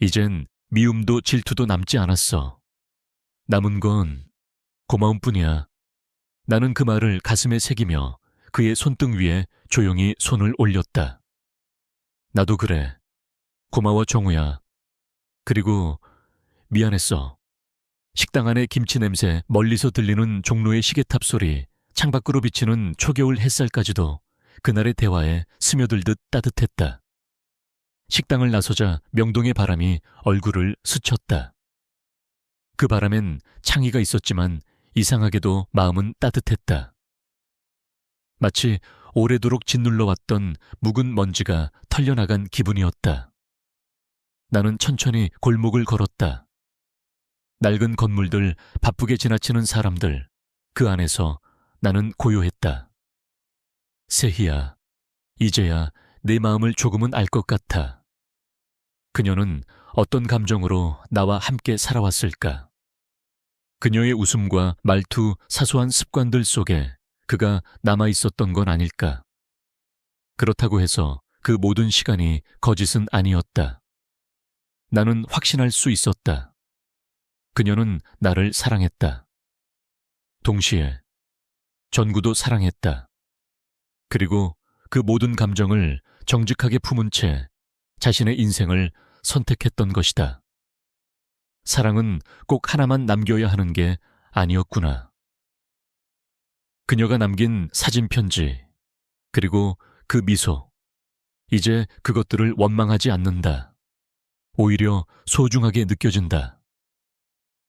이젠 미움도 질투도 남지 않았어. 남은 건 고마움뿐이야. 나는 그 말을 가슴에 새기며 그의 손등 위에 조용히 손을 올렸다. 나도 그래. 고마워, 정우야. 그리고 미안했어. 식당 안의 김치 냄새, 멀리서 들리는 종로의 시계탑 소리, 창밖으로 비치는 초겨울 햇살까지도 그날의 대화에 스며들듯 따뜻했다. 식당을 나서자 명동의 바람이 얼굴을 스쳤다. 그 바람엔 창의가 있었지만 이상하게도 마음은 따뜻했다. 마치 오래도록 짓눌러왔던 묵은 먼지가 털려나간 기분이었다. 나는 천천히 골목을 걸었다. 낡은 건물들, 바쁘게 지나치는 사람들, 그 안에서 나는 고요했다. 세희야, 이제야 내 마음을 조금은 알 것 같아. 그녀는 어떤 감정으로 나와 함께 살아왔을까? 그녀의 웃음과 말투, 사소한 습관들 속에 그가 남아있었던 건 아닐까? 그렇다고 해서 그 모든 시간이 거짓은 아니었다. 나는 확신할 수 있었다. 그녀는 나를 사랑했다. 동시에 전구도 사랑했다. 그리고 그 모든 감정을 정직하게 품은 채 자신의 인생을 선택했던 것이다. 사랑은 꼭 하나만 남겨야 하는 게 아니었구나. 그녀가 남긴 사진 편지, 그리고 그 미소. 이제 그것들을 원망하지 않는다. 오히려 소중하게 느껴진다.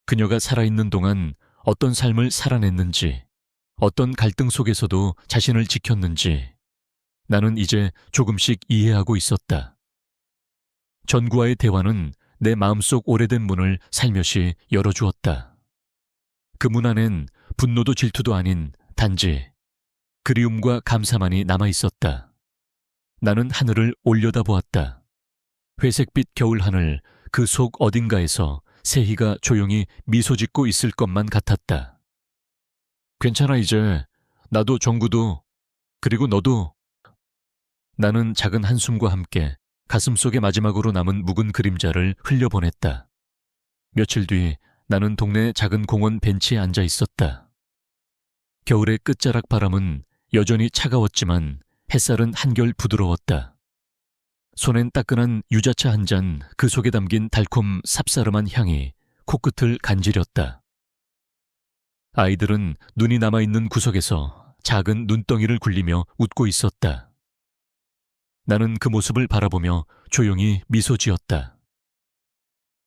그녀가 살아있는 동안 어떤 삶을 살아냈는지, 어떤 갈등 속에서도 자신을 지켰는지 나는 이제 조금씩 이해하고 있었다. 전구와의 대화는 내 마음속 오래된 문을 살며시 열어주었다. 그 문 안엔 분노도 질투도 아닌 단지 그리움과 감사만이 남아있었다. 나는 하늘을 올려다보았다. 회색빛 겨울하늘, 그 속 어딘가에서 세희가 조용히 미소 짓고 있을 것만 같았다. 괜찮아, 이제. 나도 정구도, 그리고 너도. 나는 작은 한숨과 함께 가슴속에 마지막으로 남은 묵은 그림자를 흘려보냈다. 며칠 뒤 나는 동네 작은 공원 벤치에 앉아 있었다. 겨울의 끝자락 바람은 여전히 차가웠지만 햇살은 한결 부드러웠다. 손엔 따끈한 유자차 한 잔, 그 속에 담긴 달콤 쌉싸름한 향이 코끝을 간지렸다. 아이들은 눈이 남아있는 구석에서 작은 눈덩이를 굴리며 웃고 있었다. 나는 그 모습을 바라보며 조용히 미소 지었다.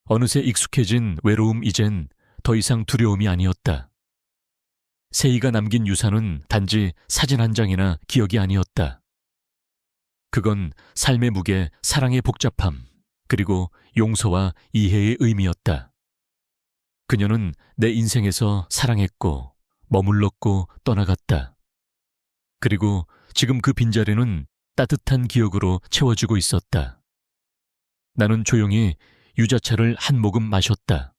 어느새 익숙해진 외로움, 이젠 더 이상 두려움이 아니었다. 세희가 남긴 유산은 단지 사진 한 장이나 기억이 아니었다. 그건 삶의 무게, 사랑의 복잡함, 그리고 용서와 이해의 의미였다. 그녀는 내 인생에서 사랑했고, 머물렀고 떠나갔다. 그리고 지금 그 빈자리는 따뜻한 기억으로 채워지고 있었다. 나는 조용히 유자차를 한 모금 마셨다.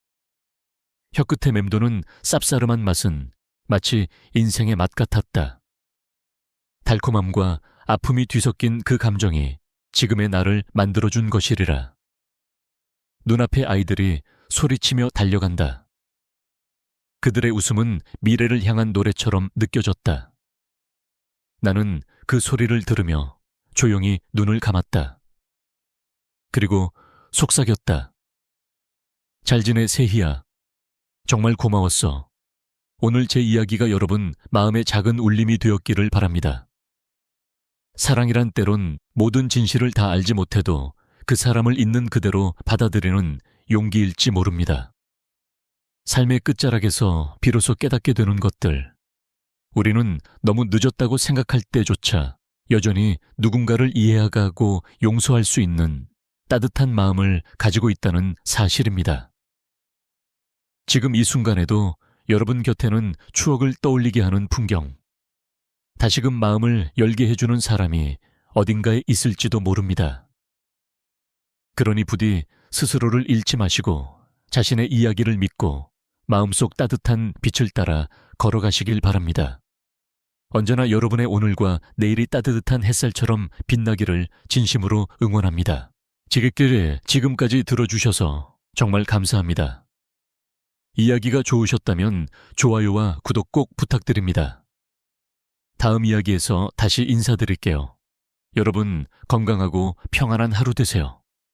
혀끝에 맴도는 쌉싸름한 맛은 마치 인생의 맛 같았다. 달콤함과 아픔이 뒤섞인 그 감정이 지금의 나를 만들어준 것이리라. 눈앞의 아이들이 소리치며 달려간다. 그들의 웃음은 미래를 향한 노래처럼 느껴졌다. 나는 그 소리를 들으며 조용히 눈을 감았다. 그리고 속삭였다. 잘 지내, 세희야. 정말 고마웠어. 오늘 제 이야기가 여러분 마음의 작은 울림이 되었기를 바랍니다. 사랑이란 때론 모든 진실을 다 알지 못해도 그 사람을 있는 그대로 받아들이는 용기일지 모릅니다. 삶의 끝자락에서 비로소 깨닫게 되는 것들. 우리는 너무 늦었다고 생각할 때조차 여전히 누군가를 이해하고 용서할 수 있는 따뜻한 마음을 가지고 있다는 사실입니다. 지금 이 순간에도 여러분 곁에는 추억을 떠올리게 하는 풍경, 다시금 마음을 열게 해주는 사람이 어딘가에 있을지도 모릅니다. 그러니 부디 스스로를 잃지 마시고 자신의 이야기를 믿고 마음속 따뜻한 빛을 따라 걸어가시길 바랍니다. 언제나 여러분의 오늘과 내일이 따뜻한 햇살처럼 빛나기를 진심으로 응원합니다. 지객길에 지금까지 들어주셔서 정말 감사합니다. 이야기가 좋으셨다면 좋아요와 구독 꼭 부탁드립니다. 다음 이야기에서 다시 인사드릴게요. 여러분 건강하고 평안한 하루 되세요.